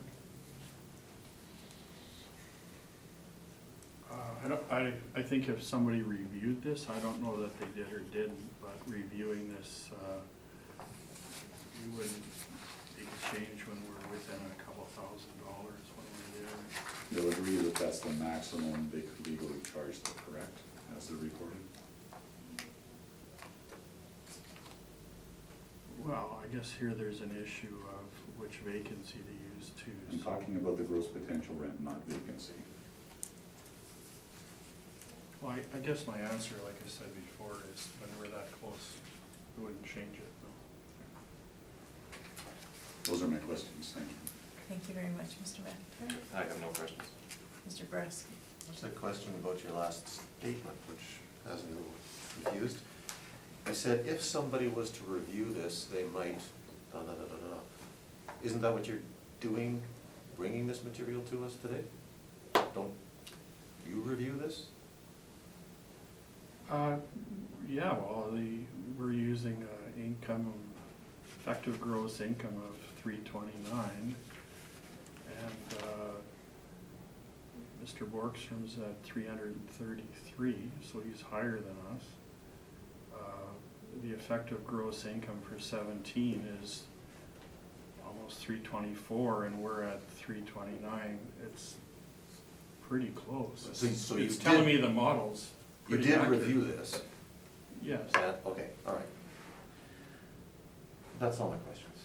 I think if somebody reviewed this, I don't know that they did or didn't, but reviewing this, you wouldn't make a change when we're within a couple $1,000s when we're there. You'll agree that that's the maximum they could legally charge them, correct, as they're reported? Well, I guess here there's an issue of which vacancy to use too. I'm so- talking about the gross potential rent, not vacancy. Well, I guess my answer, like I said before, is when we're that close, we wouldn't change it, no. Those are my questions, thank you. Thank you very much, Mr. McIntyre. I have no questions. Mr. Bresky. Just a question about your last statement, which has me a little confused. I said, if somebody was to review this, they might, da, da, da, da, da. Isn't that what you're doing, bringing this material to us today? Don't you review this? Yeah, well, we're using income, effective gross income of $329. And Mr. Borgstrom's at 333, so he's higher than us. The effective gross income for 17 is almost 324, and we're at 329. It's pretty close. So you It's telling did- me the model's You pretty did accurate. review this? Yes. Okay, all right. That's all my questions.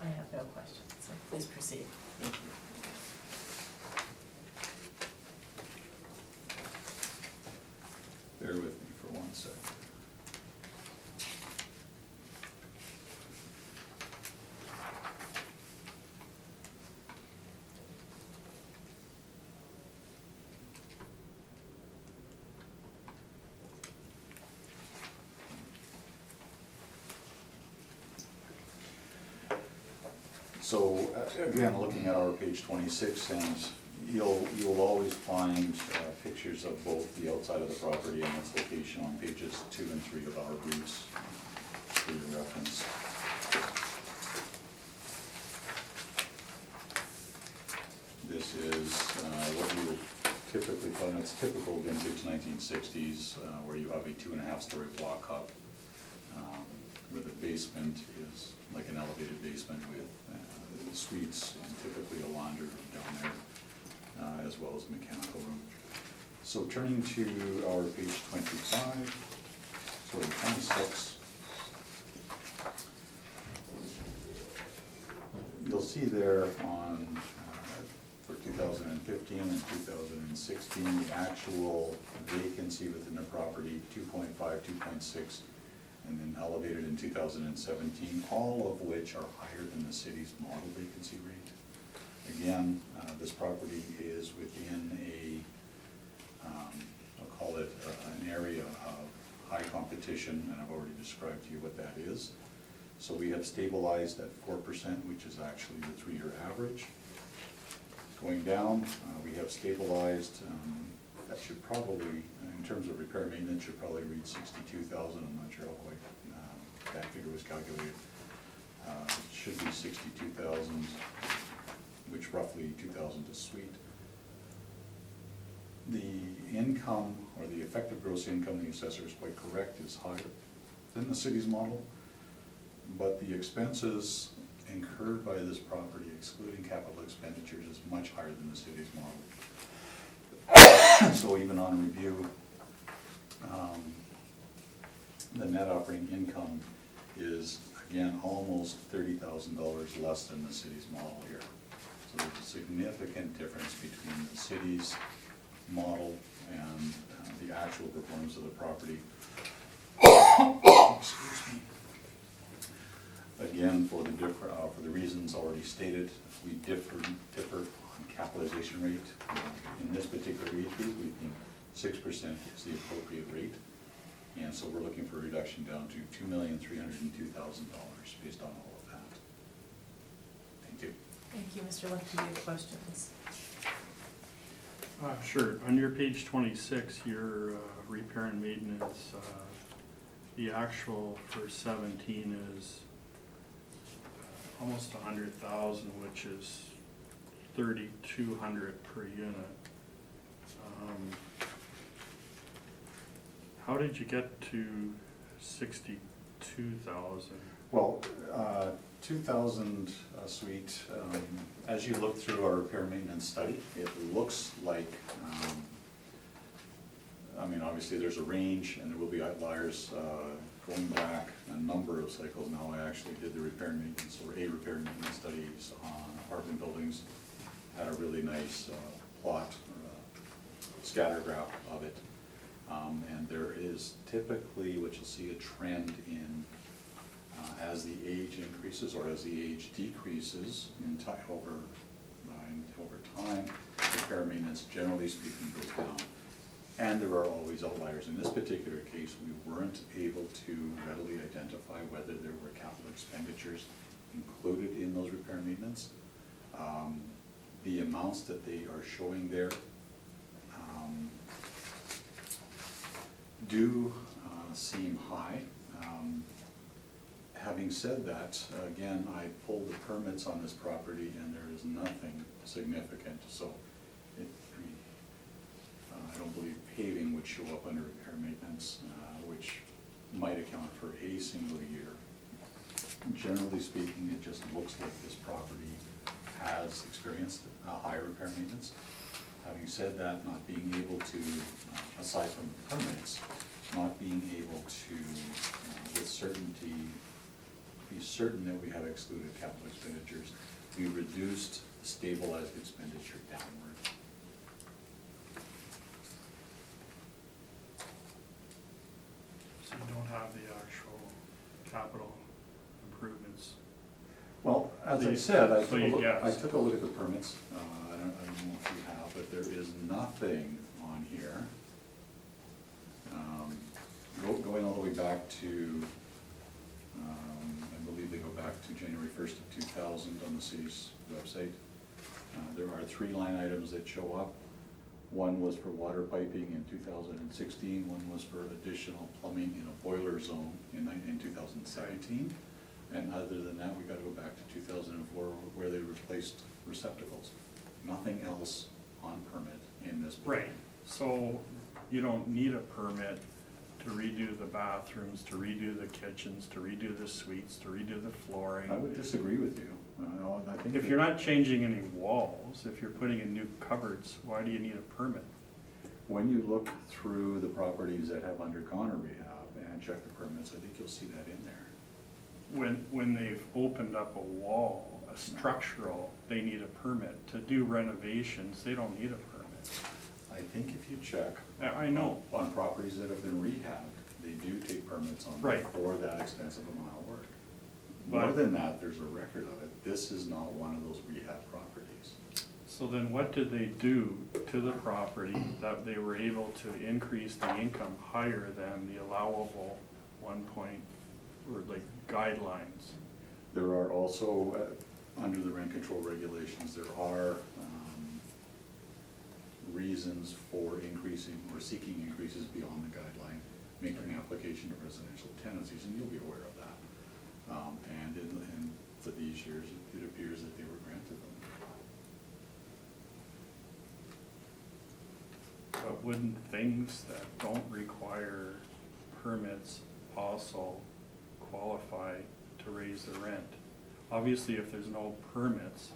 I have no questions, so please proceed. Bear with me for 1 second. So, again, looking at our page 26, and you'll always find pictures of both the outside of the property and its location on pages 2 and 3 of our briefs for your reference. This is what you would typically find, it's typical vintage 1960s, where you have a 2.5-story block up, where the basement is like an elevated basement with suites and typically a laundry room down there, as well as a mechanical room. So turning to our page 26, you'll see there on, for 2015 and 2016, the actual vacancy within the property, 2.5, 2.6, and then elevated in 2017, all of which are higher than the city's model vacancy rate. Again, this property is within I'll call it an area of high competition, and I've already described to you what that is. So we have stabilized at 4%, which is actually the 3-year average. Going down, we have stabilized, that should probably, in terms of repair maintenance, should probably read 62,000. I'm not sure how quite that figure was calculated. It should be 62,000, which roughly 2,000 is suite. The income, or the effective gross income, the assessor is quite correct, is higher than the city's model, but the expenses incurred by this property, excluding capital expenditures, is much higher than the city's model. So even on review, the net operating income is, again, almost $30,000 less than the city's model here. So there's a significant difference between the city's model and the actual performance of the property. Excuse me. Again, for the reasons already stated, we differ on capitalization rate. In this particular age group, we think 6% is the appropriate rate. And so we're looking for a reduction down to $2,302,000 based on all of that. Thank you. Thank you, Mr. Lucky. Do you have questions? Sure. On your page 26, your repair and maintenance, the actual for 17 is almost 100,000, which is 3,200 per unit. How did you get to 62,000? Well, 2,000 suite, as you look through our repair maintenance study, it looks like, I mean, obviously there's a range and there will be outliers going back a number of cycles now. I actually did the repair and maintenance, or a repair and maintenance studies on apartment buildings, had a really nice plot, or a scatter graph of it. And there is typically, what you'll see, a trend in as the age increases or as the age decreases in time, over time, repair maintenance, generally speaking, goes down. And there are always outliers. In this particular case, we weren't able to readily identify whether there were capital expenditures included in those repair and maintenance. The amounts that they are showing there do seem high. Having said that, again, I pulled the permits on this property and there is nothing significant, so it, I don't believe paving would show up under repair maintenance, which might account for a single year. Generally speaking, it just looks like this property has experienced high repair maintenance. Having said that, not being able to, aside from permits, not being able to, with certainty, be certain that we have excluded capital expenditures, we reduced stabilized expenditure downward. So you don't have the actual capital improvements. Well, as So I you- said, so you guess. I took a look at the permits. I don't know if you have, but there is nothing on here. Going all the way back to, I believe they go back to January 1st of 2000 on the city's website. There are 3 line items that show up. One was for water piping in 2016, one was for additional plumbing in a boiler zone in 2017. And other than that, we gotta go back to 2004 where they replaced receptacles. Nothing else on permit in this. Right, so you don't need a permit to redo the bathrooms, to redo the kitchens, to redo the suites, to redo the flooring. I would disagree with you. I think. If you're not changing any walls, if you're putting in new cupboards, why do you need a permit? When you look through the properties that have undergone a rehab and check the permits, I think you'll see that in there. When they've opened up a wall, a structural, they need a permit. To do renovations, they don't need a permit. I think if you check. I know. On properties that have been rehabbed, they do take permits on Right. for that extensive amount of work. More But- than that, there's a record of it. This is not one of those rehab properties. So then what did they do to the property that they were able to increase the income higher than the allowable 1 point, or like guidelines? There are also, under the rent control regulations, there are reasons for increasing or seeking increases beyond the guideline, making application to residential tenancies, and you'll be aware of that. And for these years, it appears that they were granted them. But wouldn't things that don't require permits also qualify to raise the rent? Obviously, if there's no permits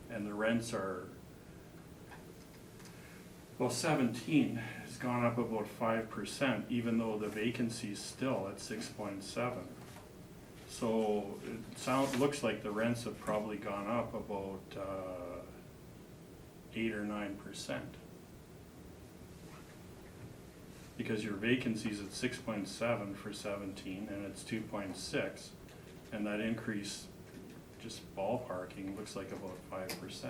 and the rents are, well, 17 has gone up about 5%, even though the vacancy's still at 6.7. So it looks like the rents have probably gone up about 8 or 9%. Because your vacancy's at 6.7 for 17 and it's 2.6, and that increase, just ballparking, looks like about 5%,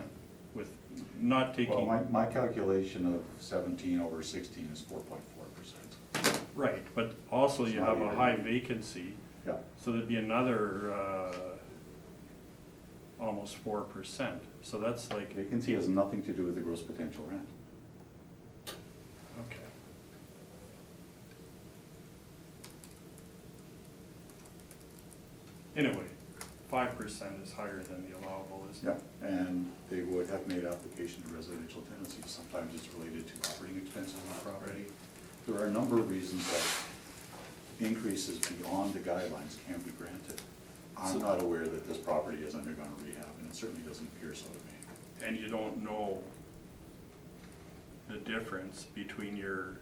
with not taking. Well, my calculation of 17 over 16 is 4.4%. Right, but also It's you not have a even- high vacancy, Yeah, so there'd be another almost 4%, so that's like, vacancy has nothing to do with the gross potential rent. okay. Anyway, 5% is higher than the allowable, isn't Yeah, it? and they would have made application to residential tenancies. Sometimes it's related to operating expenses on the property. There are a number of reasons that increases beyond the guidelines can be granted. I'm not aware that this property has undergone rehab, and it certainly doesn't appear so to me. And you don't know the difference between your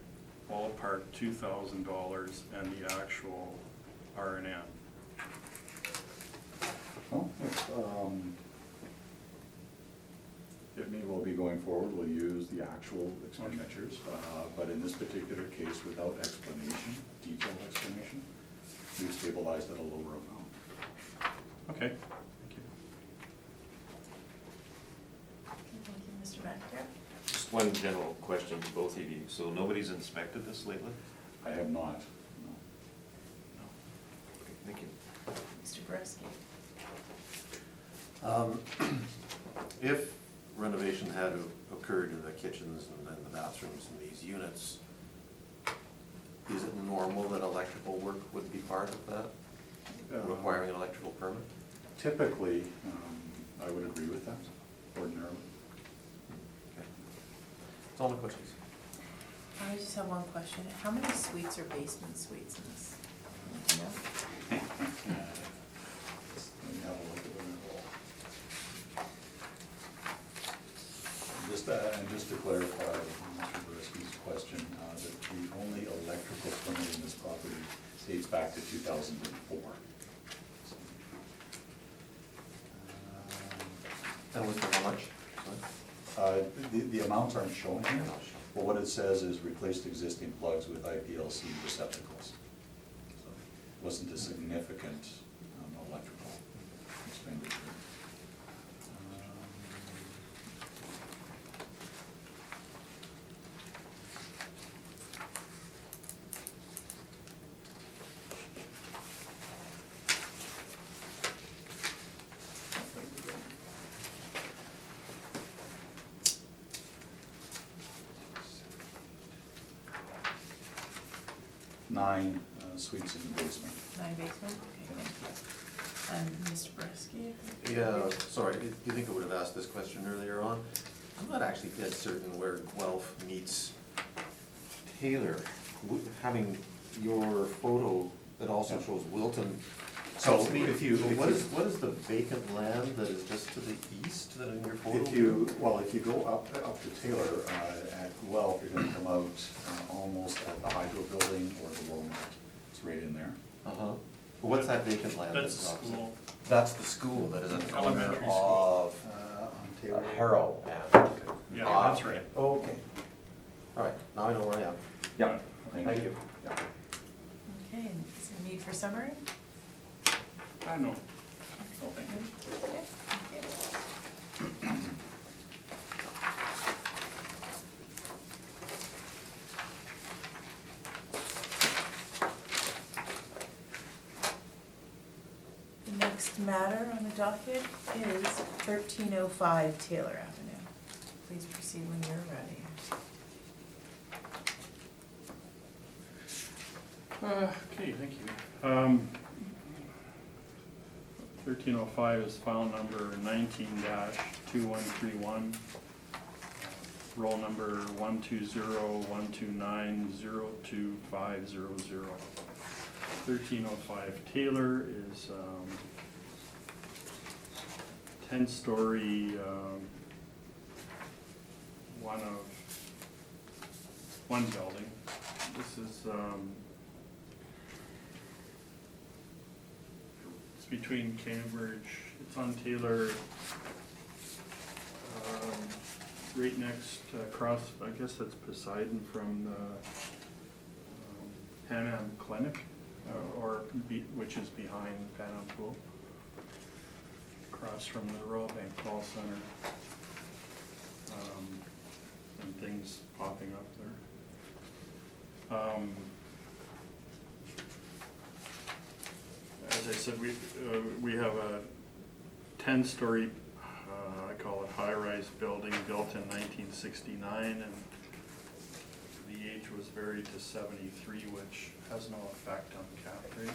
ballpark $2,000 and the actual R&M. Well, it may well be going forward, we'll use the actual expenditures, but in this particular case, without explanation, detailed explanation, we've stabilized at a lower amount. Okay, thank you. Thank you, Mr. McIntyre. Just one general question to both of you. So nobody's inspected this lately? I have not, no. Okay, thank you. Mr. Borowski. If renovation had occurred in the kitchens and the bathrooms in these units, is it normal that electrical work would be part of that? requiring an electrical permit? Typically, I would agree with that ordinarily. Okay. That's all my questions. I just have one question. How many suites are basement suites in this? Do you know? Let me have a look at them all. Just to clarify Mr. Brisky's question, that the only electrical permit in this property dates back to 2004. And was there how much? Sorry? The amounts aren't shown here, Not sure. but what it says is replaced existing plugs with IPLC receptacles. So it wasn't a significant electrical expenditure. Nine suites in the basement. 9 basement? Okay, thank you. And Mr. Brisky? Yeah, sorry, do you think I would have asked this question earlier on? I'm not actually dead certain where Guelph meets Taylor. Having your photo that also shows Wilton. So tells me- if you- What is the vacant land that is just to the east that in your photo? If you go up to Taylor, at Guelph, you're gonna come out almost at the Hydro Building or the Walmart. It's right in there. Uh-huh. What's that vacant land? That's the opposite? school. That's the school that is at the corner Elementary of On Taylor. Harrow and. Yeah, that's right. Okay. All right, now I know where I am. Yeah. Thank you. Yeah. Okay, and is there a need for summary? I know. Oh, thank you. Okay, thank you. The next matter on the docket is 1305 Taylor Avenue. Please proceed when you're ready. Okay, thank you. 1305 is file number 19-2131. Roll number 120-129-02500. 1305 Taylor is 10-story, one building. This is it's between Cambridge, it's on Taylor, right next, across, I guess that's Poseidon from the Pan Am Clinic, which is behind Pan Am Pool, across from the Royal Bank Call Center, and things popping up there. As I said, we have a 10-story, I call it high-rise building built in 1969, and the age was varied to 73, which has no effect on cap rate.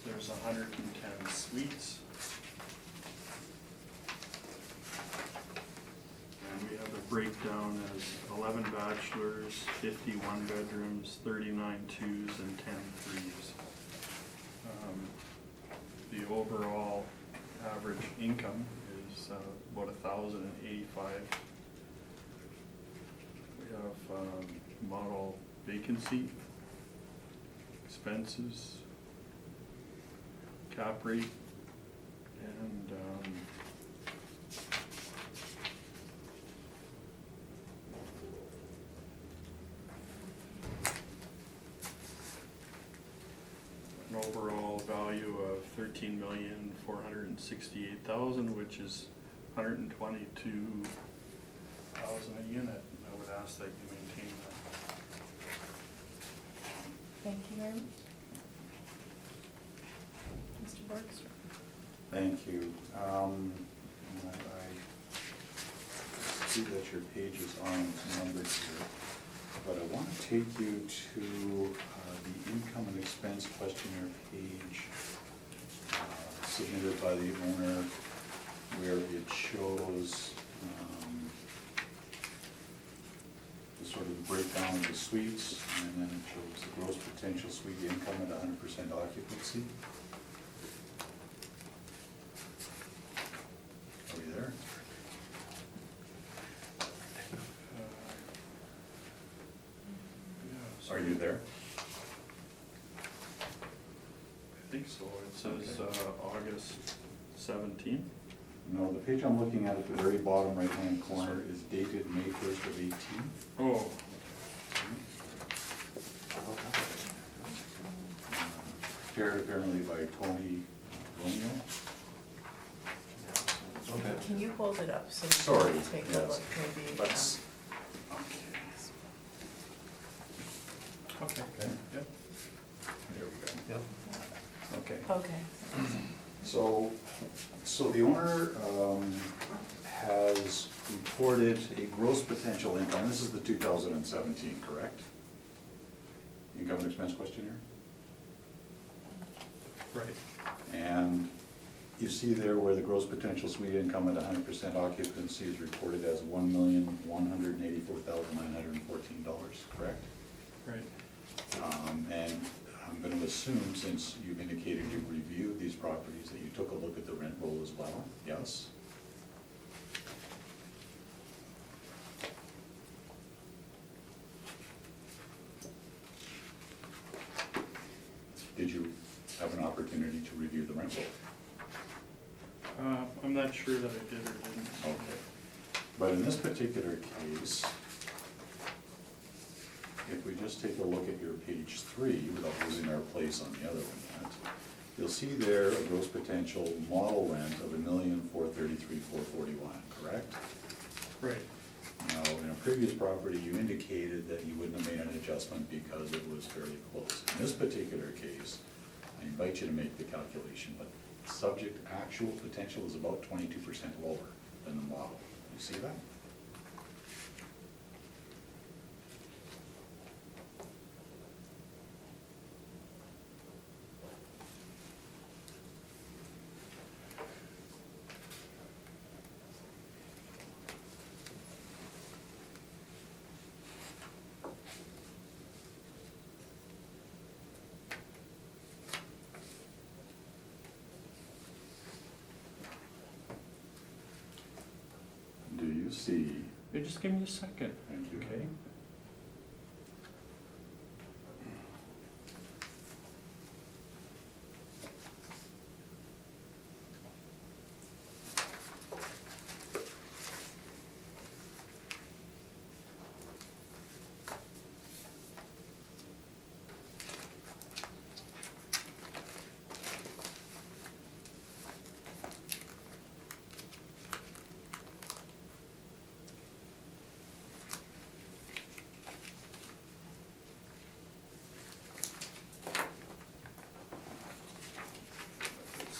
There's 110 suites. And we have a breakdown as 11 bachelors, 51 bedrooms, 39 twos, and 10 threes. The overall average income is about $1,085. We have model vacancy, expenses, cap rate, and an overall value of $13,468,000, which is $122,000 a unit. I would ask that you maintain that. Thank you very much. Mr. Borgstrom? Thank you. And I see that your pages aren't numbered here. but I want to take you to the income and expense questionnaire page submitted by the owner, where it shows the sort of breakdown of the suites, and then it shows the gross potential suite income at 100% occupancy. Are we there? Yeah, Are you there? I think so. It says August 17th. No, the page I'm looking at the very bottom right-hand corner is dated May 1st of 18. Oh, Prepared apparently by Tony Romeo. Okay. Can you hold it up so Sorry, we can take a yes. look, maybe? Let's, okay. Okay. Yep. there we go. Yep. Okay. Okay. So the owner has reported a gross potential income, this is the 2017, correct? Income and expense questionnaire? Right. And you see there where the gross potential suite income at 100% occupancy is reported as $1,184,914, correct? Right. And I'm going to assume, since you've indicated you've reviewed these properties, that you took a look at the rent roll as well, yes? Did you have an opportunity to review the rent roll? I'm not sure that I did or didn't. Okay. But in this particular case, if we just take a look at your page 3, without losing our place on the other one yet, you'll see there a gross potential model rent of $1,433,441, correct? Right. Now, in a previous property, you indicated that you wouldn't have made an adjustment because it was fairly close. In this particular case, I invite you to make the calculation, but subject actual potential is about 22% lower than the model. You see that? Do you see? Hey, just give me a second. Thank you. Okay.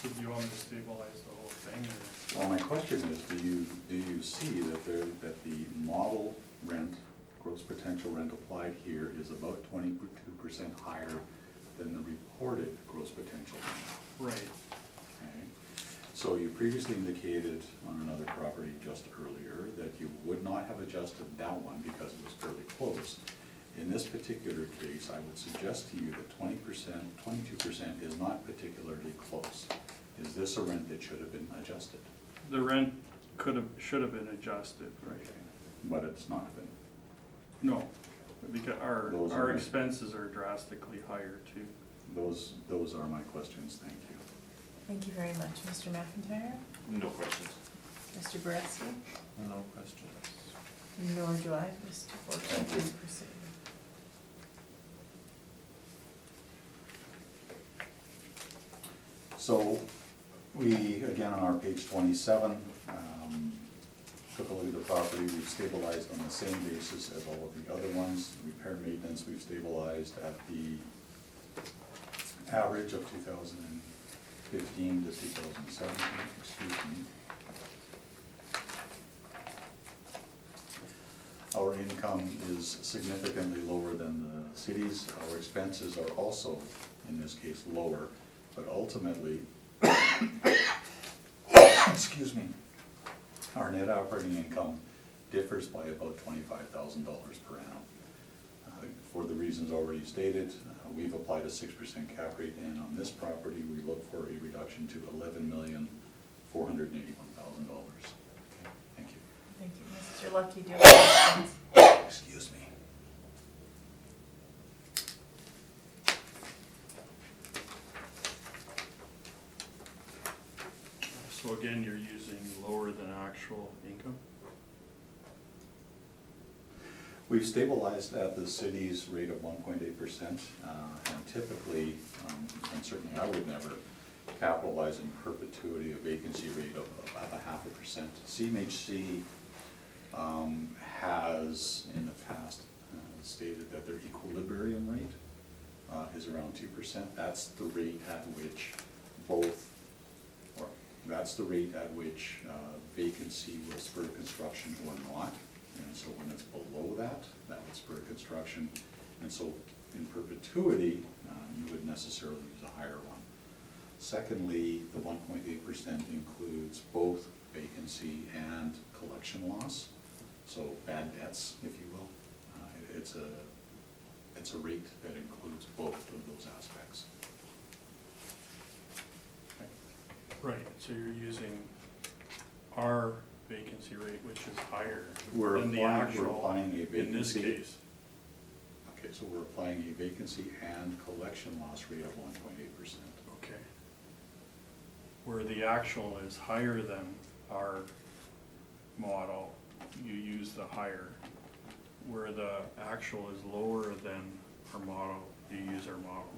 So do you want me to stabilize the whole thing, or? Well, my question is, do you see that that the model rent, gross potential rent applied here is about 22% higher than the reported gross potential rent? Right. Okay. So you previously indicated on another property just earlier that you would not have adjusted that one because it was fairly close. In this particular case, I would suggest to you that 20%, 22% is not particularly close. Is this a rent that should have been adjusted? The rent should have been adjusted, right? But it's not been. No, because Those our are- expenses are drastically higher too. Those are my questions, thank you. Thank you very much. Mr. McIntyre? No questions. Mr. Boreski? No questions. Nor do I. Mr. Forte, Thank you. please proceed. So we, again, on our page 27, took a look at the property. We've stabilized on the same basis as all of the other ones. Repair maintenance, we've stabilized at the average of 2015 to 2017, excuse me. Our income is significantly lower than the cities. Our expenses are also, in this case, lower, but ultimately, excuse me, our net operating income differs by about $25,000 per annum. For the reasons already stated, we've applied a 6% cap rate, and on this property, we look for a reduction to $11,481,000. Thank you. Thank you. Mr. Lucky, do you have questions? Excuse me. So again, you're using lower than actual income? We've stabilized at the city's rate of 1.8%, and typically, and certainly I would never capitalize in perpetuity a vacancy rate of about 0.5%. CMHC has in the past stated that their equilibrium rate is around 2%. That's the rate at which that's the rate at which vacancy will spur construction or not. And so when it's below that, that would spur construction. And so in perpetuity, you would necessarily use a higher one. Secondly, the 1.8% includes both vacancy and collection loss, so bad debts, if you will. It's a rate that includes both of those aspects. Right, so you're using our vacancy rate, which is higher We're than the applying- actual we're applying a in this vacancy. case. Okay, so we're applying a vacancy and collection loss rate of 1.8%. Okay. Where the actual is higher than our model, you use the higher. Where the actual is lower than our model, you use our model.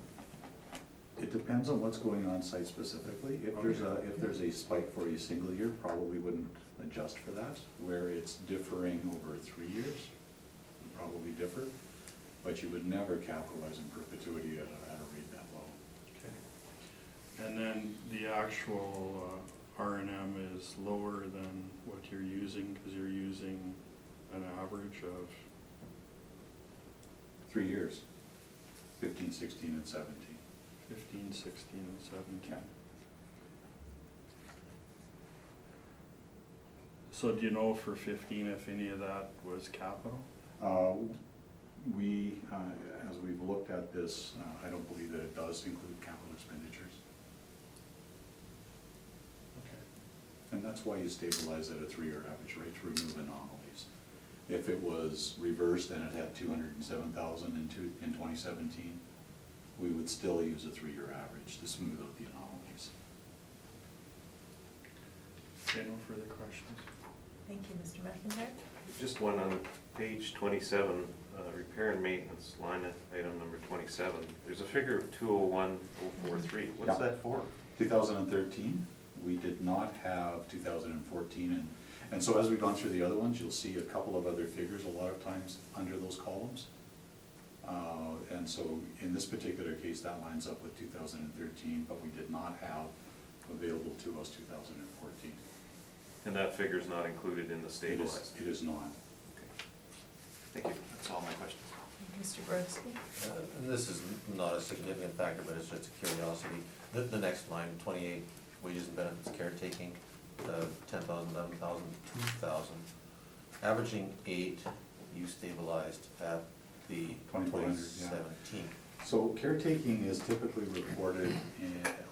It depends on what's going on site specifically. If there's a spike for a single year, probably wouldn't adjust for that. Where it's differing over 3 years, would probably differ, but you would never capitalize in perpetuity at a rate that low. Okay. And then the actual R&M is lower than what you're using, because you're using an average of, 3 years, 15, 16, and 17. 15, 16, and 17. So do you know for 15 if any of that was capital? As we've looked at this, I don't believe that it does include capital expenditures. Okay. And that's why you stabilize at a 3-year average rate to remove anomalies. If it was reversed and it had 207,000 in 2017, we would still use a 3-year average to smooth out the anomalies. Okay, no further questions? Thank you, Mr. McIntyre. Just one on page 27, repair and maintenance, line item number 27. There's a figure of 201,043. What's Yeah. that for? 2013, we did not have 2014, and so as we've gone through the other ones, you'll see a couple of other figures a lot of times under those columns. And so in this particular case, that lines up with 2013, but we did not have available to us 2014. And that figure's not included in the stabilized? It is not. Okay. Thank you. That's all my questions. Mr. Brodsky? And this is not a significant factor, but it's just a curiosity. The next line, 28, wages and benefits caretaking, 10,000, 11,000, 2,000. Averaging 8, you stabilized at the 2,400, yeah. 2017. So caretaking is typically reported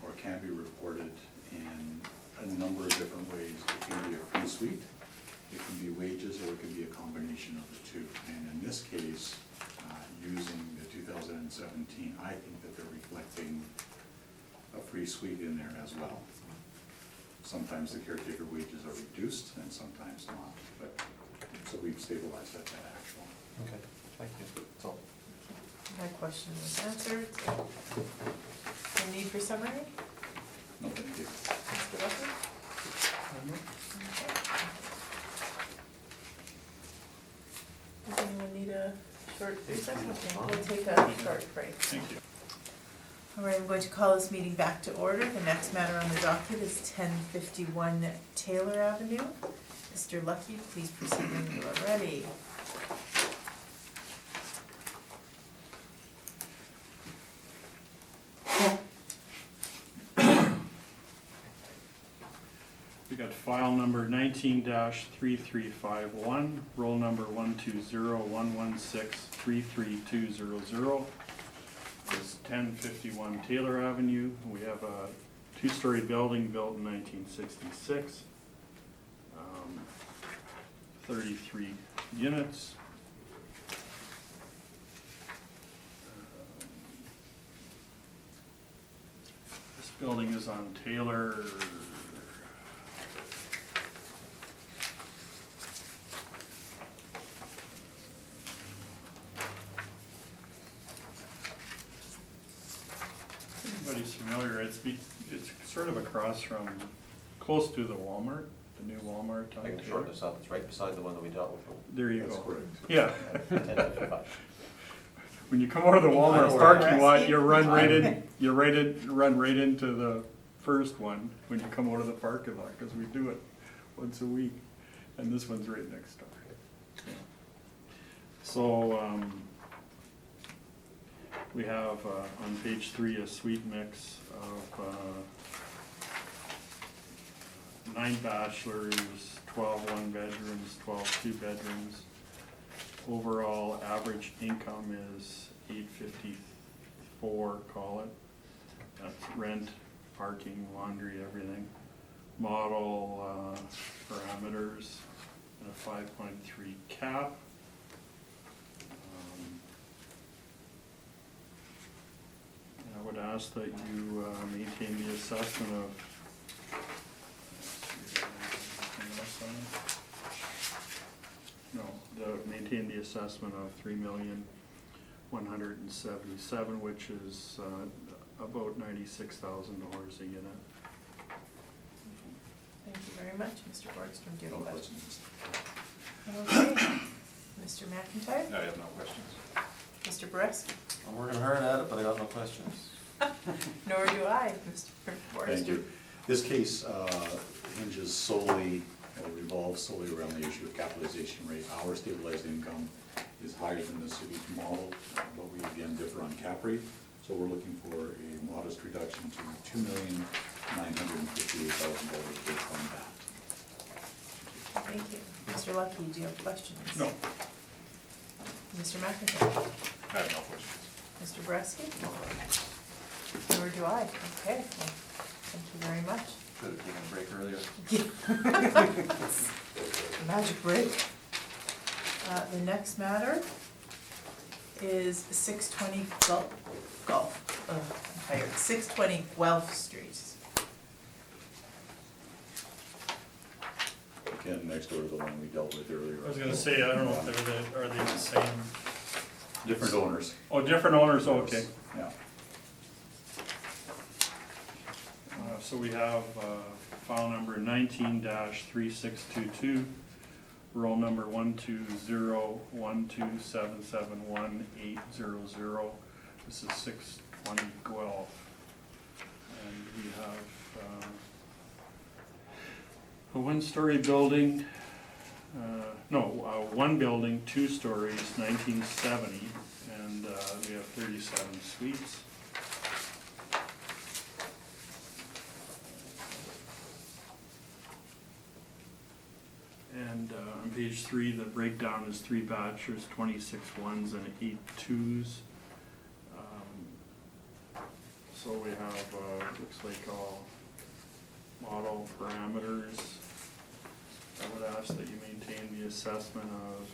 or can be reported in a number of different ways. It can be a free suite, it can be wages, or it can be a combination of the two. And in this case, using the 2017, I think that they're reflecting a free suite in there as well. Sometimes the caretaker wages are reduced and sometimes not, but so we've stabilized at that actual. Okay, thank you. That's all. My question was answered. The need for summary? No, thank you. Mr. Lucky? Okay. Does anyone need a short recess? Okay, we'll take a short break. Thank you. All right, I'm going to call this meeting back to order. The next matter on the docket is 1051 Taylor Avenue. Mr. Lucky, please proceed when you are ready. We got file number 19-3351, roll number 120-116-33200. It's 1051 Taylor Avenue. We have a two-story building built in 1966. 33 units. This building is on Taylor. Everybody's familiar, it's sort of across from, close to the Walmart, the new Walmart on I can Taylor. shorten this up, it's right beside the one that we dealt with. There you That's go. correct. Yeah, 1055. when you come out of the Walmart Nice. parking lot, you Interesting. run right into the first one when you come out of the parking lot, because we do it once a week, and this one's right next door. So, we have, on page 3, a suite mix of, 9 bachelors, 12 one-bedrooms, 12 two-bedrooms. Overall average income is $854, call it. That's rent, parking, laundry, everything. Model parameters, and a 5.3 cap. And I would ask that you maintain the assessment of, maintain the assessment of $3,177,000, which is about $96,000 a unit. Thank you very much. Mr. Boardroom, do you No have a question? questions. Okay. Mr. McIntyre? I have no questions. Mr. Boreski? I'm working hard at it, but I got no questions. Nor do I, Mr. Boardroom. Thank you. This case hinges solely, or revolves solely around the issue of capitalization rate. Our stabilized income is higher than the city's model, but we again differ on cap rate. So we're looking for a modest reduction to $2,958,000 based on that. Thank you. Mr. Lucky, do you have questions? No. Mr. McIntyre? I have no questions. Mr. Boreski? Nor do I. Okay, well, thank you very much. Should have taken a break earlier. Magic break. The next matter is 620 Gulf, I'm tired, 620 Guelph Street. Again, next door to the one we dealt with earlier. I was gonna say, I don't know if are they the same? Different owners. Oh, different owners, okay. Yeah. So we have file number 19-3622, roll number 120-12771-800. This is 620 Guelph. And we have a one-story building, one building, 2 stories, 1970, and we have 37 suites. And on page 3, the breakdown is 3 bachelors, 26 ones, and 8 twos. So we have, looks like all model parameters. I would ask that you maintain the assessment of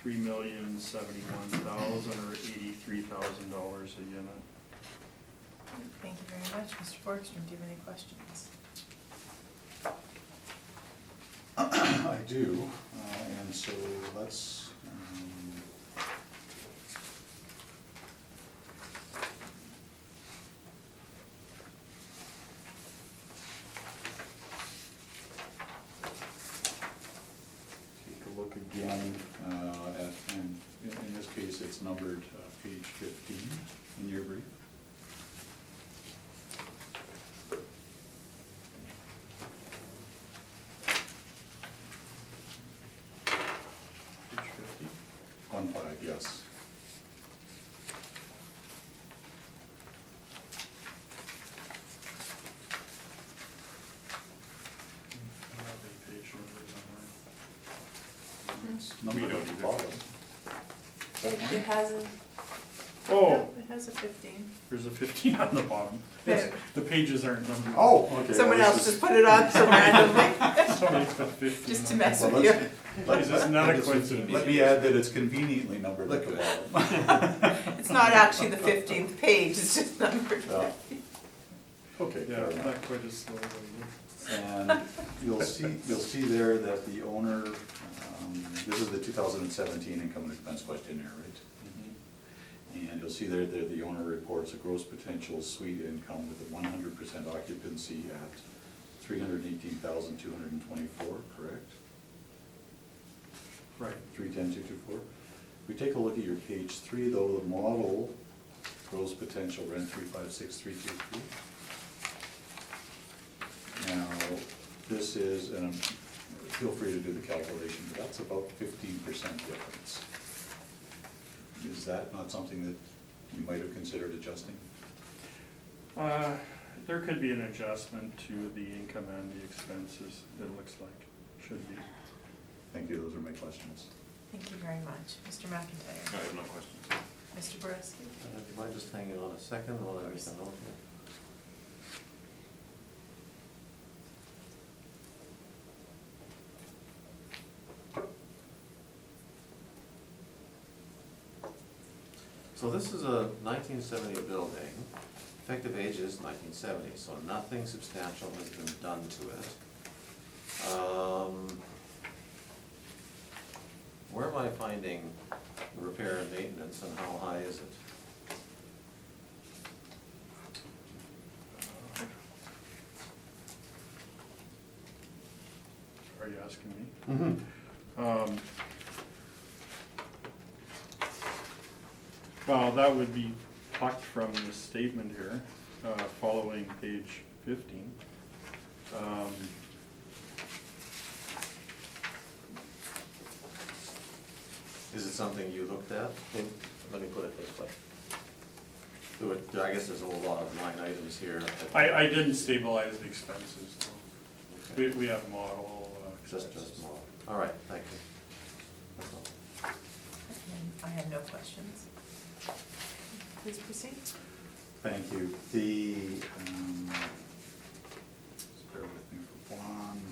$3,071,000 or $83,000 a unit. Thank you very much. Mr. Boardroom, do you have any questions? I do, and so let's, take a look again at, and in this case, it's numbered page 15 in your brief. Yes. I have a page numbers on It's numbered We don't at the either. bottom. It has a, there. Oh, no, it has a 15. there's a 15 on the bottom. Yeah. The pages aren't numbered. Oh, okay. Someone well, else this just is- put it on so randomly, Somebody put 15. just to on mess it. with Well, you. This is not a coincidence. Let me add that it's conveniently numbered at the bottom. It's not actually the 15th page, it's just numbered. Yeah. Okay, Yeah, fair enough. not quite as slow as And you'll see there that the owner, this is the 2017 income and expense questionnaire, right? And you'll see there that the owner reports a gross potential suite income with a 100% occupancy at 318,224, correct? Right. 310,224. We take a look at your page 3 though, the model gross potential rent 356,323. Now, this is, and feel free to do the calculation, but that's about 15% difference. Is that not something that you might have considered adjusting? There could be an adjustment to the income and the expenses, it looks like, should be. Thank you, those are my questions. Thank you very much. Mr. I McIntyre. have no questions. Mr. Boraski. Do you mind just hanging on a second while I make a note here? So this is a 1970 building, effective age is 1970, so nothing substantial has been done to it. Where am I finding repair and maintenance and how high is it? Are you asking me? Mm-hmm. Well, that would be plucked from the statement here, following page 15. Is it something you looked at? Let me put it this way. I guess there's a lot of line items here. I didn't stabilize the expenses, so we have model. Just more. All right, thank you. That's all. And I have no questions. Please proceed. Thank you. Just bear with me for 1 moment.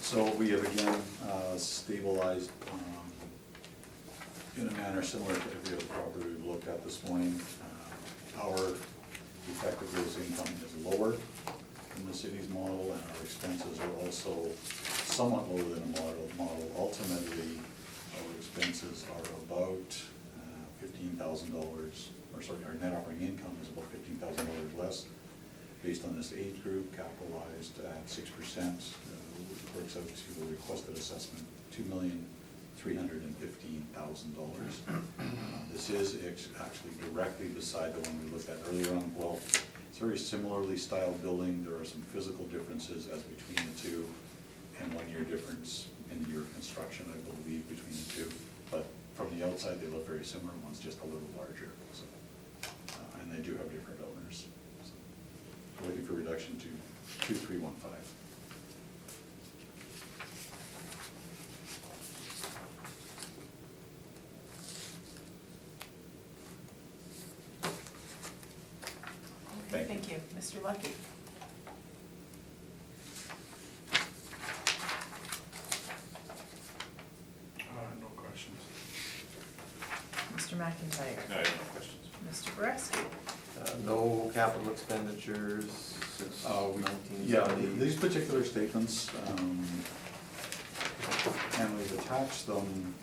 So we have again stabilized in a manner similar to every other property we've looked at this morning. Our effective gross income is lower than the city's model, and our expenses are also somewhat lower than a model. Ultimately, our expenses are about $15,000, or sorry, our net operating income is about $15,000 less. Based on this age group, capitalized at 6%, works out to a requested assessment, $2,315,000. This is actually directly beside the one we looked at earlier on. Well, it's a very similarly styled building. There are some physical differences as between the two, and 1 year difference in the year of construction, I believe, between the two. But from the outside, they look very similar. One's just a little larger, so, and they do have different owners. So, we're looking for reduction to 2,315. Thank you. Mr. Lucky. No questions. Mr. McIntyre. I have no questions. Mr. Boraski. No capital expenditures since Yeah, 1970? these particular statements, and we've attached them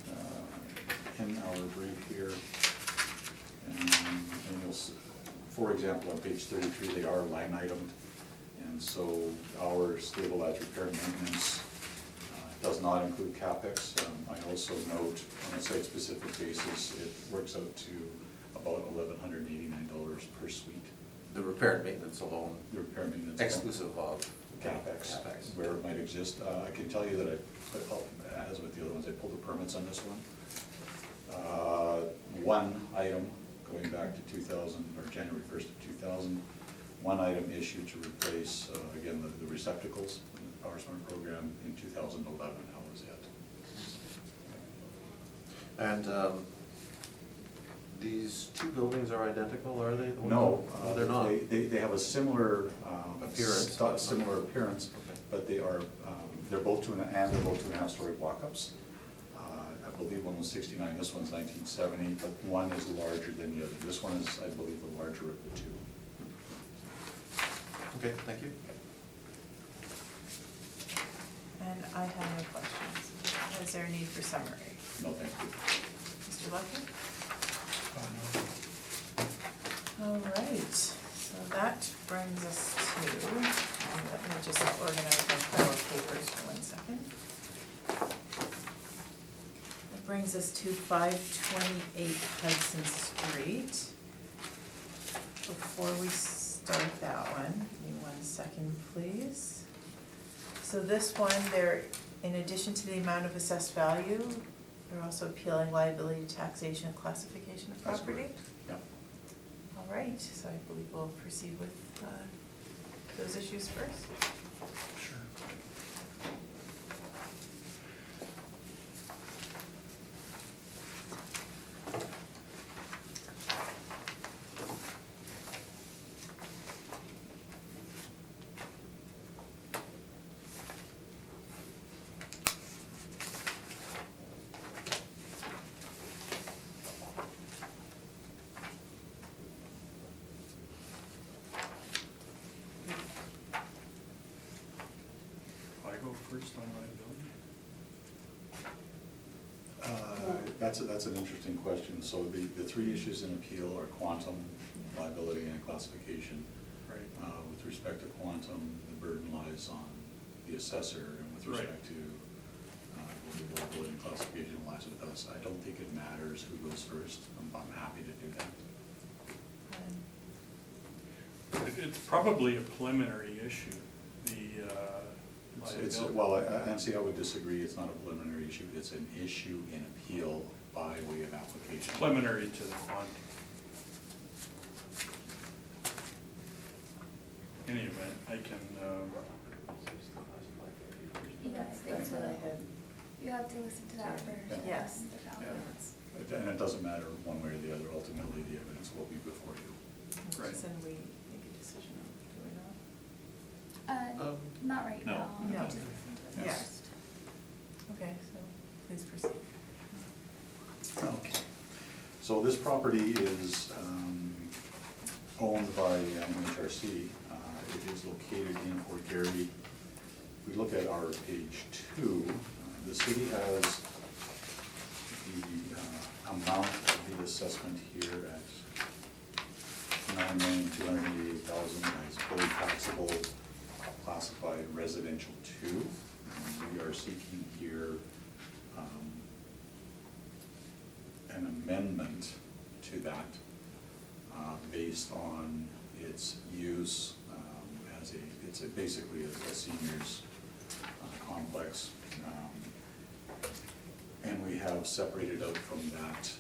10-hour break here. And you'll, for example, on page 33, they are line itemed. And so our stabilized repair and maintenance does not include CapEx. I also note on a site-specific basis, it works out to about $1,189 per suite. The repair and maintenance alone, The repair and maintenance. exclusive of CapEx, CapEx. where it might exist. I can tell you that as with the other ones, I pulled the permits on this one. One item, going back to 2000, or January 1st of 2000, one item issued to replace, again, the receptacles in the Power Smart program in 2011, that was it. And these two buildings are identical, are they? No, They're not. They have a similar Appearance. similar appearance, Okay. but they are, they're both 2.5 story walk-ups. I believe one was 69, this one's 1970, but one is larger than the other. This one is, I believe, the larger of the two. Okay, thank you. And I have no questions. Is there a need for summary? No, thank you. Mr. Lucky? All right, so that brings us to, let me just organize my pile of papers for 1 second. That brings us to 528 Hudson Street. Before we start that one, give me 1 second, please. So this one, they're, in addition to the amount of assessed value, they're also appealing liability, taxation, and classification of That's property? correct. Yeah. All right, so I believe we'll proceed with those issues first. Sure. I go first on liability? That's an interesting question. So the three issues in appeal are quantum, liability, and classification. Right. With respect to quantum, the burden lies on the assessor, and with Right. respect to the liability and classification lies with us. I don't think it matters who goes first. I'm happy to do that. It's probably a preliminary issue, the liability. Well, Nancy, I would disagree. It's not a preliminary issue. It's an issue in appeal by way of application. Preliminary to the quantum. Any event, I can, That's what I had. You have to listen to that first. Yes. and the balance. And it doesn't matter one way or the other. Ultimately, the evidence will be before you. Right. Then we make a decision, do we not? Not right No. now. No. Just listen to it Yeah. first. Okay, so please proceed. Okay. So this property is owned by MHRC. It is located in Fort Garry. If we look at our page 2, the city has the amount of the assessment here at $9,288,000 as fully taxable, classified residential 2. And we are seeking here an amendment to that based on its use as it's basically a seniors complex. And we have separated out from that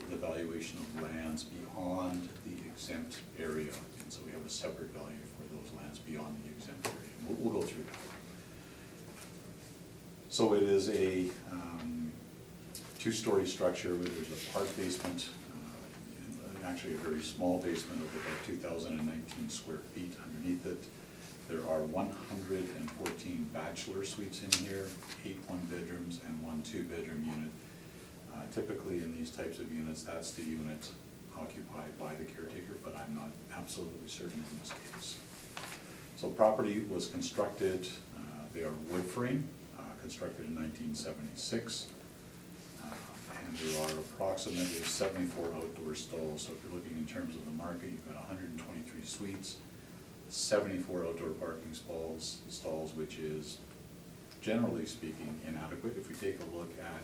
the valuation of lands beyond the exempt area. And so we have a separate value for those lands beyond the exempt area. We'll go through that. So it is a two-story structure where there's a part basement, actually a very small basement of about 2,019 square feet underneath it. There are 114 bachelor suites in here, 8 one-bedrooms and 1 two-bedroom unit. Typically in these types of units, that's the unit occupied by the caretaker, but I'm not absolutely certain in this case. So property was constructed, they are wood frame, constructed in 1976. and there are approximately 74 outdoor stalls. So if you're looking in terms of the market, you've got 123 suites, 74 outdoor parking stalls, which is, generally speaking, inadequate. If we take a look at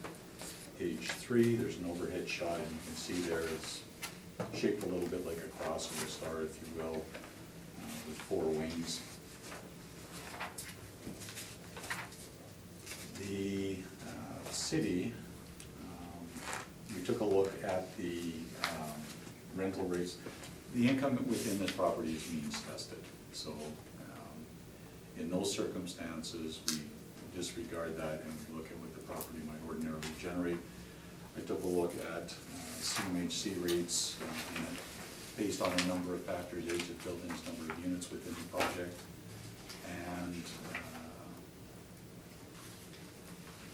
page 3, there's an overhead shot, and you can see there it's shaped a little bit like a cross or a star, if you will, with 4 wings. The city, we took a look at the rental rates. The income within this property is means tested. So in those circumstances, we disregard that and we look at what the property might ordinarily generate. I took a look at CMHC rates based on a number of factors: age of buildings, number of units within the project, and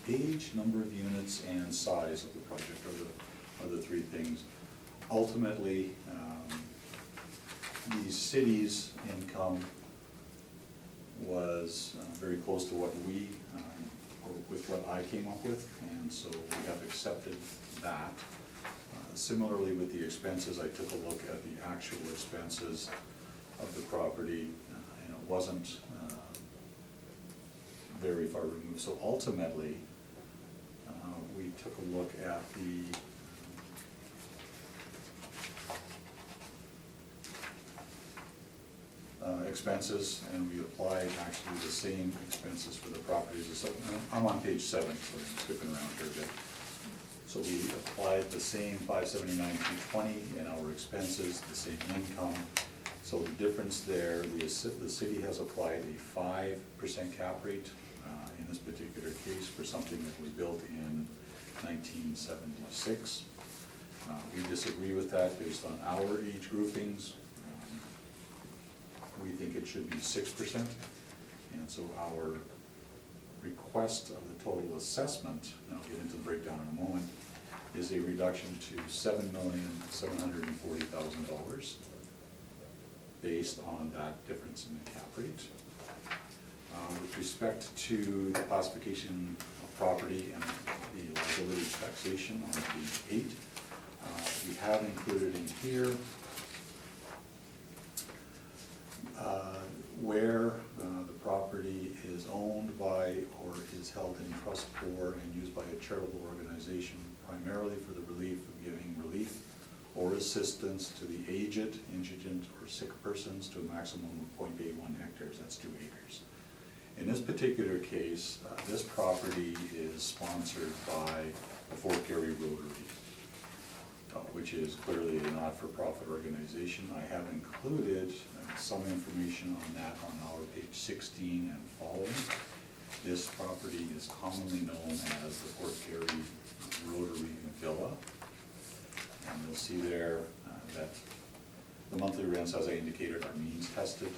age, number of units, and size of the project are the 3 things. Ultimately, the city's income was very close to what with what I came up with, and so we have accepted that. Similarly with the expenses, I took a look at the actual expenses of the property, and it wasn't very far removed. So ultimately, we took a look at the expenses, and we applied actually the same expenses for the properties. So I'm on page 7, so I'm skipping around here a bit. So we applied the same 579,220 in our expenses, the same income. So the difference there, the city has applied a 5% cap rate in this particular case for something that was built in 1976. We disagree with that based on our age groupings. We think it should be 6%, and so our request of the total assessment, and I'll get into the breakdown in a moment, is a reduction to $7,740,000 based on that difference in the cap rate. With respect to the classification of property and the liability taxation on page 8, we have included in here where the property is owned by or is held in trust for and used by a charitable organization primarily for the relief of giving relief or assistance to the aged, indigent, or sick persons to a maximum of 0.81 hectares, that's 2 acres. In this particular case, this property is sponsored by the Fort Garry Rotary, which is clearly a not-for-profit organization. I have included some information on that on our page 16 and following. This property is commonly known as the Fort Garry Rotary Villa. And you'll see there that the monthly rents, as I indicated, are means tested.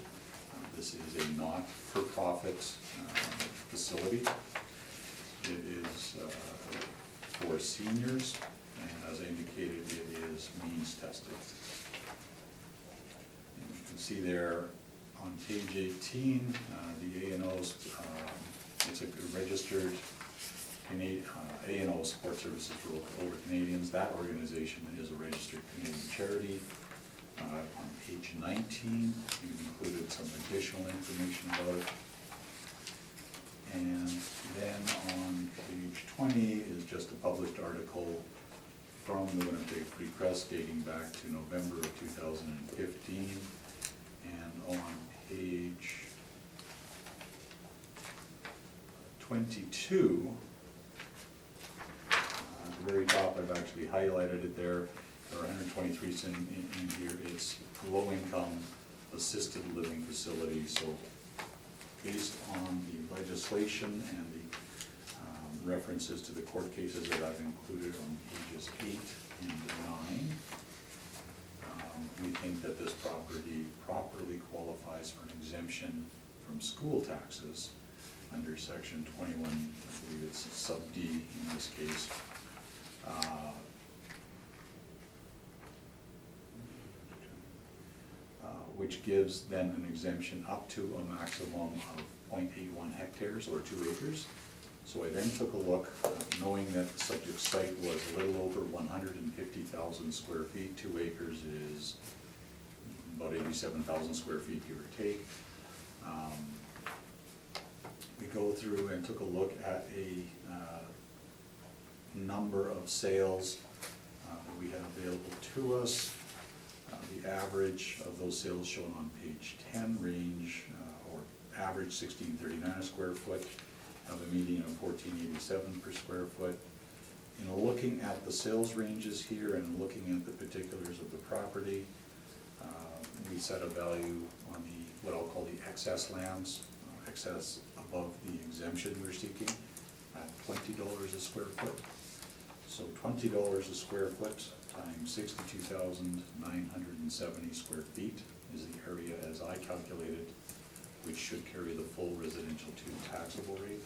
This is a not-for-profit facility. It is for seniors, and as I indicated, it is means tested. And you can see there on page 18, the A&O's, it's a registered A&O Support Services for Older Canadians. That organization is a registered Canadian charity. On page 19, we've included some additional information about it. And then on page 20 is just a published article from the Winnipeg Free Press dating back to November of 2015. And on page 22, at the very top, I've actually highlighted it there. There are 123 in here. It's low-income assisted living facility. So based on the legislation and the references to the court cases that I've included on pages 8 and 9, we think that this property properly qualifies for an exemption from school taxes under section 21, I believe it's sub D in this case. Which gives then an exemption up to a maximum of 0.81 hectares or 2 acres. So I then took a look, knowing that the subject site was a little over 150,000 square feet, 2 acres is about 87,000 square feet, give or take. We go through and took a look at a number of sales that we have available to us. The average of those sales shown on page 10 range, or average 1639 a square foot, have a median of 1487 per square foot. You know, looking at the sales ranges here and looking at the particulars of the property, we set a value on the, what I'll call the excess lands, excess above the exemption we're seeking, at $20 a square foot. So $20 a square foot times 62,970 square feet is the area as I calculated, which should carry the full residential 2 taxable rate.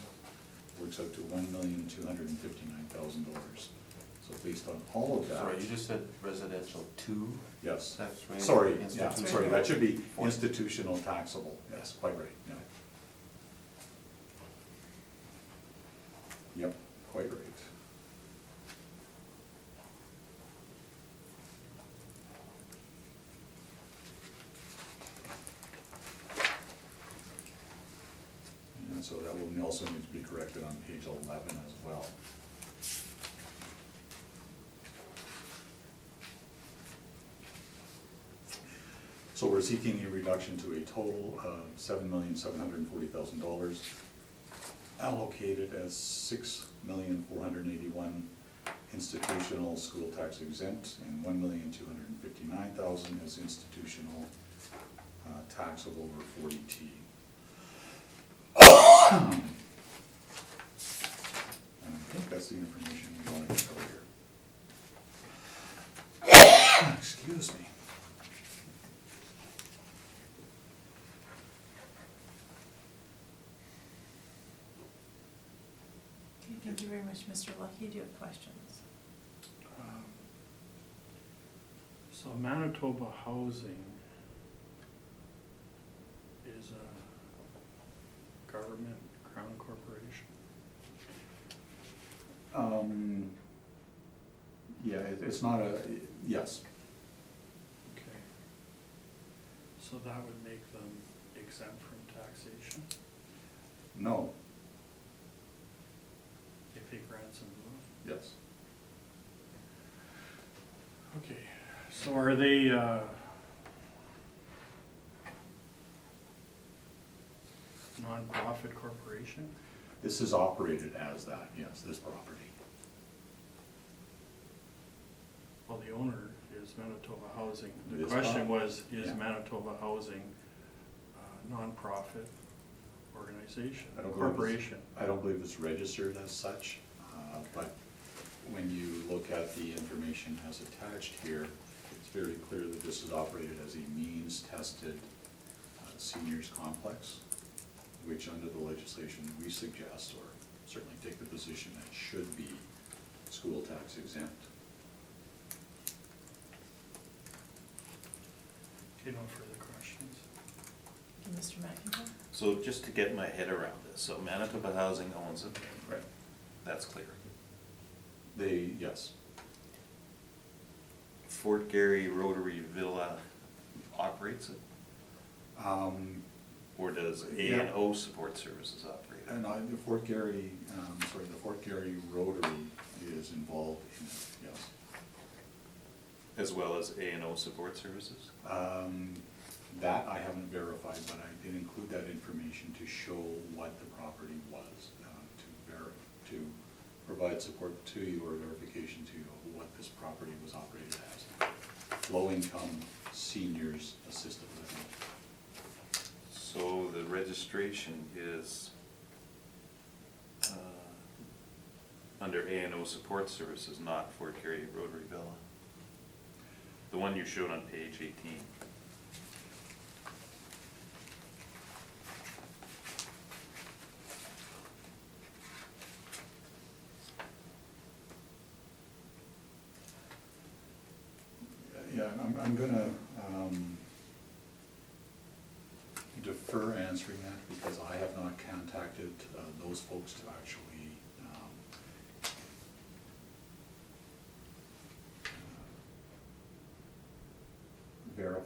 Works out to $1,259,000. So based on all of that. Sorry, you just said residential 2? Yes. Tax rate? Sorry, yeah, Institutional. sorry, that should be institutional taxable, yes, quite right, yeah. Yep, quite right. And so that will also need to be corrected on page 11 as well. So we're seeking a reduction to a total of $7,740,000, allocated as $6,481,000 institutional school tax exempt and $1,259,000 as institutional taxable over 40T. And I think that's the information we wanted to cover here. Excuse me. Okay, thank you very much, Mr. Lucky. Do you have questions? So Manitoba Housing is a government crown corporation? Yeah, it's not a, yes, Okay. So that would make them exempt from taxation no, if he grants them both? yes. Okay, so are they, non-profit corporation? This is operated as that, yes, this property. Well, the owner is Manitoba Housing. The It is question not. was, is Yeah. Manitoba Housing a non-profit organization, I don't believe it's- corporation? I don't believe it's registered as such, but when you look at the information as attached here, it's very clear that this is operated as a means-tested seniors complex, which under the legislation we suggest, or certainly take the position that should be school tax exempt. Okay, no further questions? Okay, Mr. McIntyre? So just to get my head around this, so Manitoba Housing owns it, Right. that's clear. Yes, Fort Garry Rotary Villa operates it, or does A&O Support Services operate it? and the Fort Garry, the Fort Garry Rotary is involved in it, yes. As well as A&O Support Services? That I haven't verified, but I did include that information to show what the property was, to provide support to you or verification to you of what this property was operated as. Low-income seniors assisted living. So the registration is under A&O Support Services, not Fort Garry Rotary Villa? The one you showed on page 18. Yeah, I'm gonna defer answering that because I have not contacted those folks to actually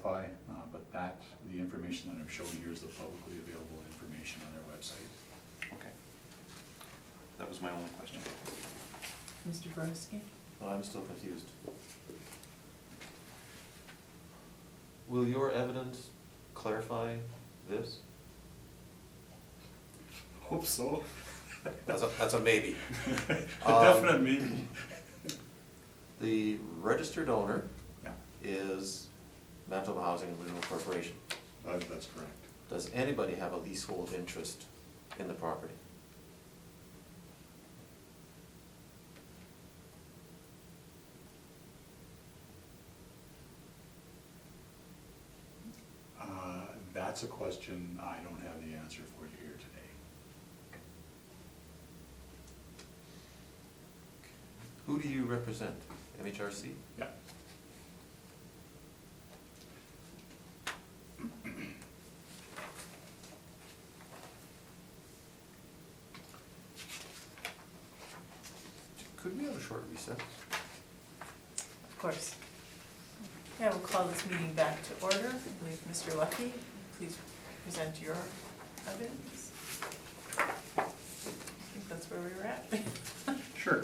clarify, but the information that I'm showing here is the publicly available information on their website. Okay. That was my only question. Mr. Borowski? I'm still confused. Will your evidence clarify this? Hope so. That's a maybe. A definite maybe. The registered owner Yeah, is Manitoba Housing and Renewal Corporation. that's correct. Does anybody have a leasehold interest in the property? That's a question I don't have the answer for you here today. Who do you represent? MHRC? Yeah. Could we have a short recess? Of course. Yeah, we'll call this meeting back to order. I believe Mr. Lucky, please present your evidence. I think that's where we were at. Sure.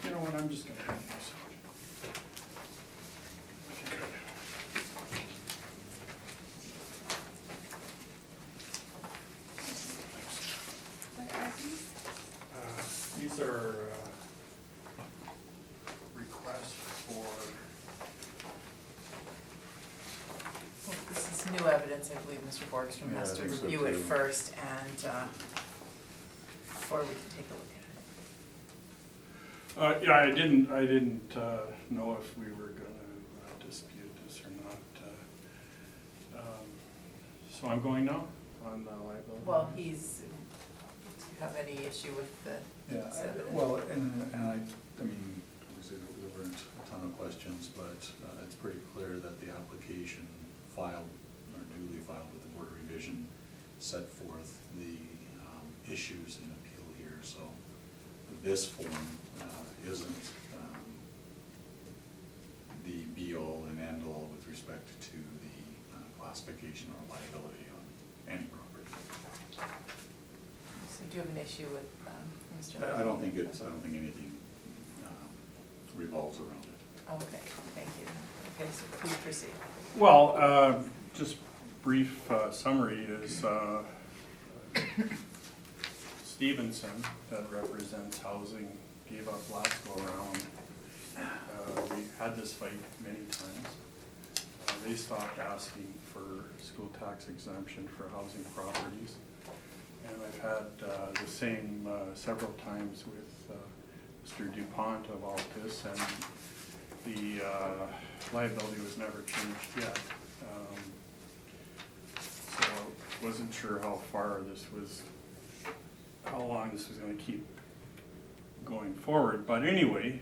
You know what, I'm just gonna hand this out. If you could. What are these? These are requests for, Well, this is new evidence. I believe Mr. Boardroom Yeah, has I to think so review it too. first and before we can take a look at it. yeah, I didn't know if we were gonna dispute this or not. So I'm going now on the liability? Well, do you have any issue with Yeah, this evidence? well, and I mean, obviously there weren't a ton of questions, but it's pretty clear that the application filed, or duly filed with the Board of Revision, set forth the issues in appeal here, so this form isn't the be-all and end-all with respect to the classification or liability on any property. So do you have an issue with Mr. I don't think anything revolves around it. Oh, okay, thank you. Okay, so please proceed. Well, just brief summary is Stevenson, that represents housing, gave up last go around. We had this fight many times. They stopped asking for school tax exemption for housing properties. And I've had the same several times with Mr. DuPont of Altus, and the liability was never changed yet. So wasn't sure how long this was gonna keep going forward, but anyway,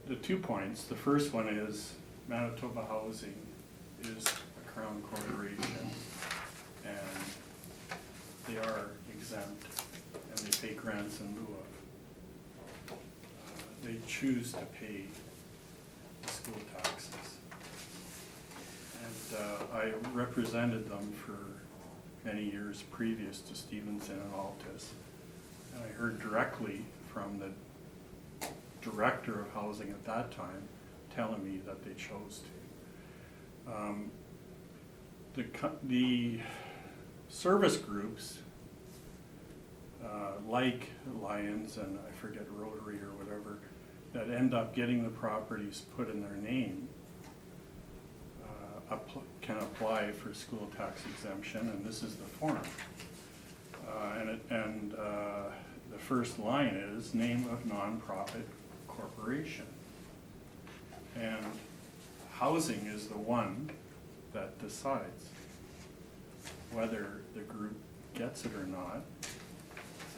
the 2 points, the first one is Manitoba Housing is a Crown corporation, and they are exempt, and they pay grants in lieu of. They choose to pay the school taxes. And I represented them for many years previous to Stevenson and Altus, and I heard directly from the director of housing at that time telling me that they chose to. The service groups, like Lions and I forget Rotary or whatever, that end up getting the properties put in their name, can apply for school tax exemption, and this is the form. The first line is name of nonprofit corporation. And housing is the one that decides. whether the group gets it or not.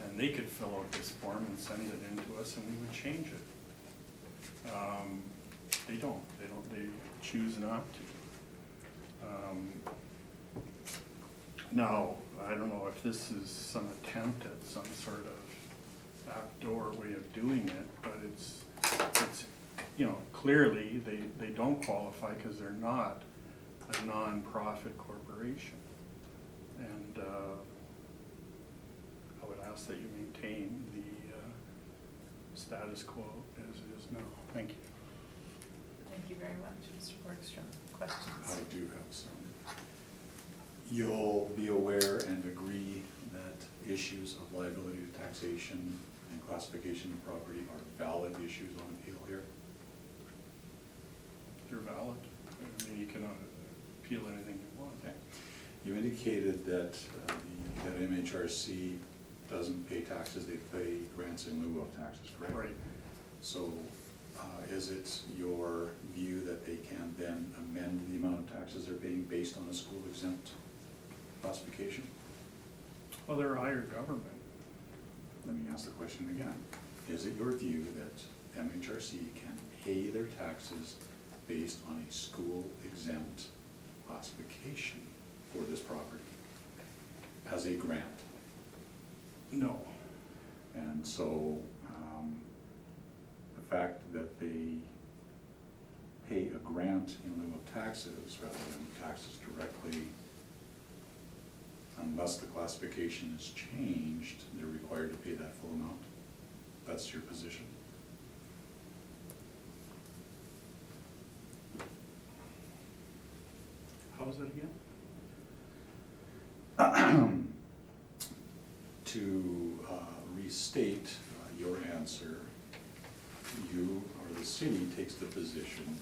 And they could fill out this form and send it in to us and we would change it. They don't, they choose not to. Now, I don't know if this is some attempt at some sort of backdoor way of doing it, but it's, you know, clearly they don't qualify because they're not a non-profit corporation. And I would ask that you maintain the status quo as it is now. Thank you. Thank you very much, Mr. Borgstrom. Questions? I do have some. You'll be aware and agree that issues of liability to taxation and classification of property are valid issues on appeal here? They're valid. I mean, you can appeal anything you want. Okay. You indicated that that MHRC doesn't pay taxes, they pay grants in lieu of taxes, correct? Right. So is it your view that they can then amend the amount of taxes they're paying based on a school exempt classification? Well, they're a higher government. Let me ask the question again. Is it your view that MHRC can pay their taxes based on a school exempt classification for this property as a grant? No. And so the fact that they pay a grant in lieu of taxes rather than taxes directly, unless the classification is changed, they're required to pay that full amount. That's your position? How was that again? To restate your answer, you or the city takes the position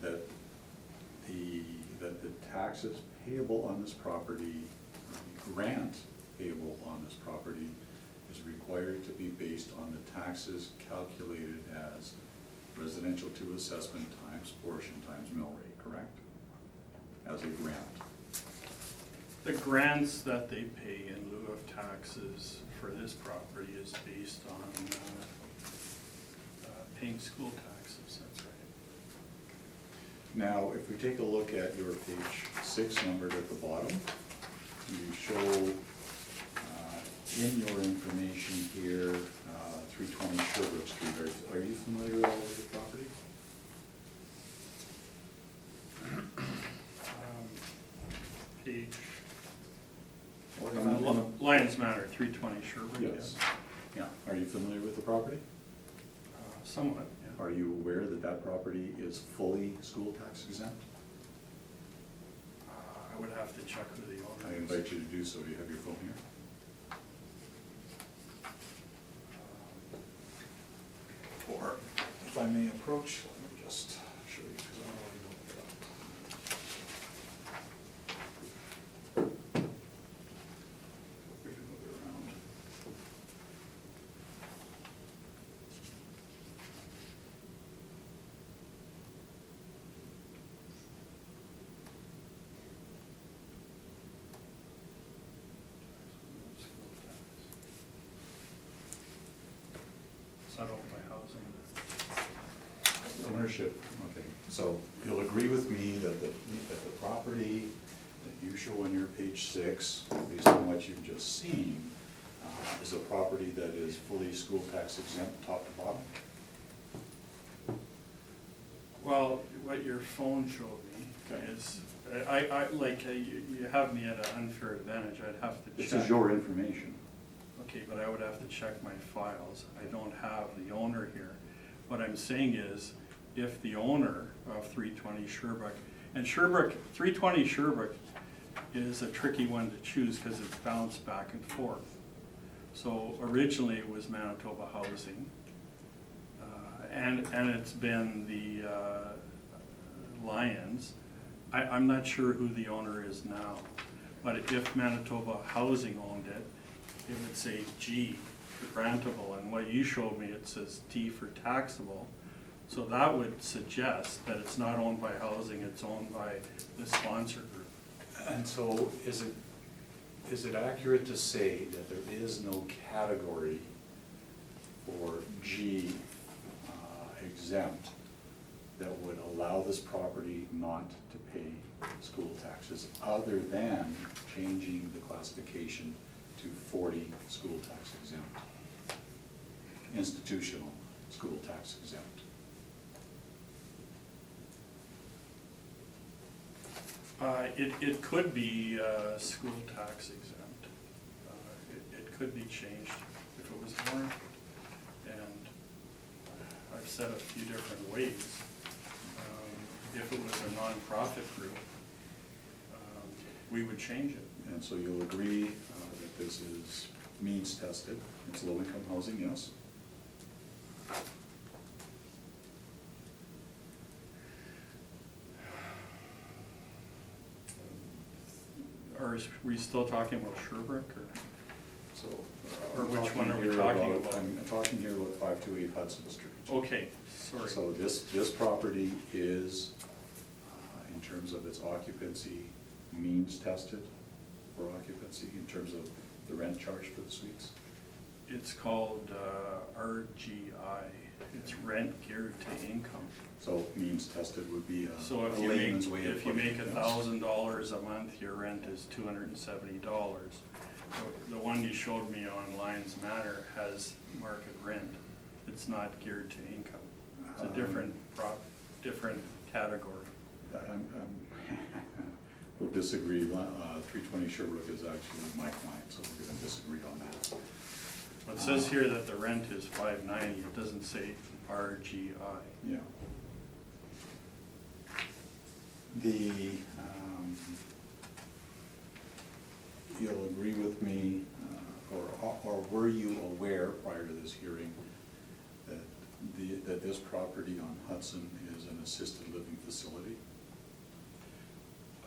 that the taxes payable on this property, the grant payable on this property is required to be based on the taxes calculated as residential to assessment times portion times mill rate, correct? As a grant. The grants that they pay in lieu of taxes for this property is based on paying school taxes, that's right. Now, if we take a look at your page 6 numbered at the bottom, you show in your information here 320 Sherbrooke Street. Are you familiar at all with the property? Page, Well, Lions Manor, 320 Sherbrooke. yes. Yeah. Are you familiar with the property? Somewhat, yeah. Are you aware that that property is fully school tax exempt? I would have to check with the owner. I invite you to do so. Do you have your phone here? Or if I may approach, let me just show you, because I already know that. We can move it around. It's not owned by housing. Ownership, okay. So you'll agree with me that the property that you show on your page 6, based on what you've just seen, is a property that is fully school tax exempt top to bottom? Well, what your phone showed me Okay. is, you have me at an unfair advantage, I'd have to check. This is your information. Okay, but I would have to check my files. I don't have the owner here. What I'm saying is, if the owner of 320 Sherbrooke, and 320 Sherbrooke is a tricky one to choose because it's bounced back and forth. So originally it was Manitoba Housing, and it's been the Lions. I'm not sure who the owner is now, but if Manitoba Housing owned it, it would say G for grantable, and what you showed me, it says T for taxable. So that would suggest that it's not owned by housing, it's owned by the sponsor group. And so is it is it accurate to say that there is no category for G exempt that would allow this property not to pay school taxes other than changing the classification to 40 school tax exempt, institutional school tax exempt? It could be school tax exempt. It could be changed if it was more. And I've said a few different ways. If it was a nonprofit group, we would change it. And so you'll agree that this is means tested, it's low-income housing, yes? Are we still talking about Sherbrooke or? So. Or I'm which one are we here talking about? I'm talking here about 528 Hudson Street. Okay, sorry. So this property is, in terms of its occupancy, means tested for occupancy, in terms of the rent charge for the suites? It's called RGI. It's rent geared to income. So means tested would be So a if you make, layman's way of if you putting make it, yes. $1,000 a month, your rent is $270. The one you showed me on Lions Matter has market rent. It's not geared to income. It's a different different category. We'll disagree. 320 Sherbrooke is actually my client, so we're gonna disagree on that. It says here that the rent is $590. It doesn't say RGI. Yeah. The, you'll agree with me, or were you aware prior to this hearing that this property on Hudson is an assisted living facility?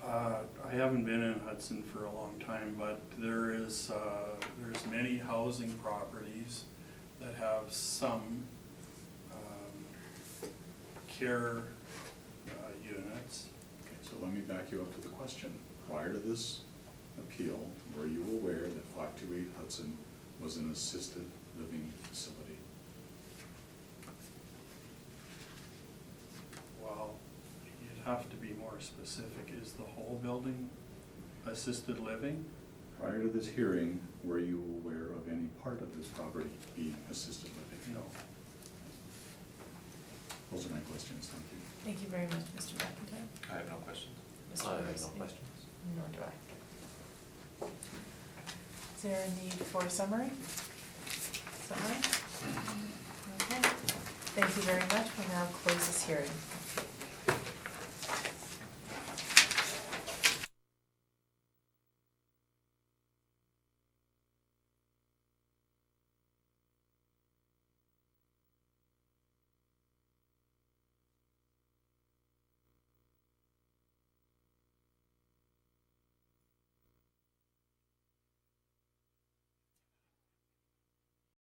I haven't been in Hudson for a long time, but there's many housing properties that have some care units. Okay, so let me back you up to the question. Prior to this appeal, were you aware that 528 Hudson was an assisted living facility? Well, you'd have to be more specific. Is the whole building assisted living? Prior to this hearing, were you aware of any part of this property being assisted living? No. Those are my questions, thank you. Thank you very much, Mr. McIntyre. I have no questions. Mr. I have no Morrissey? questions. Nor do I. Is there a need for a summary? Summary? Okay. Thank you very much. We'll now close this hearing.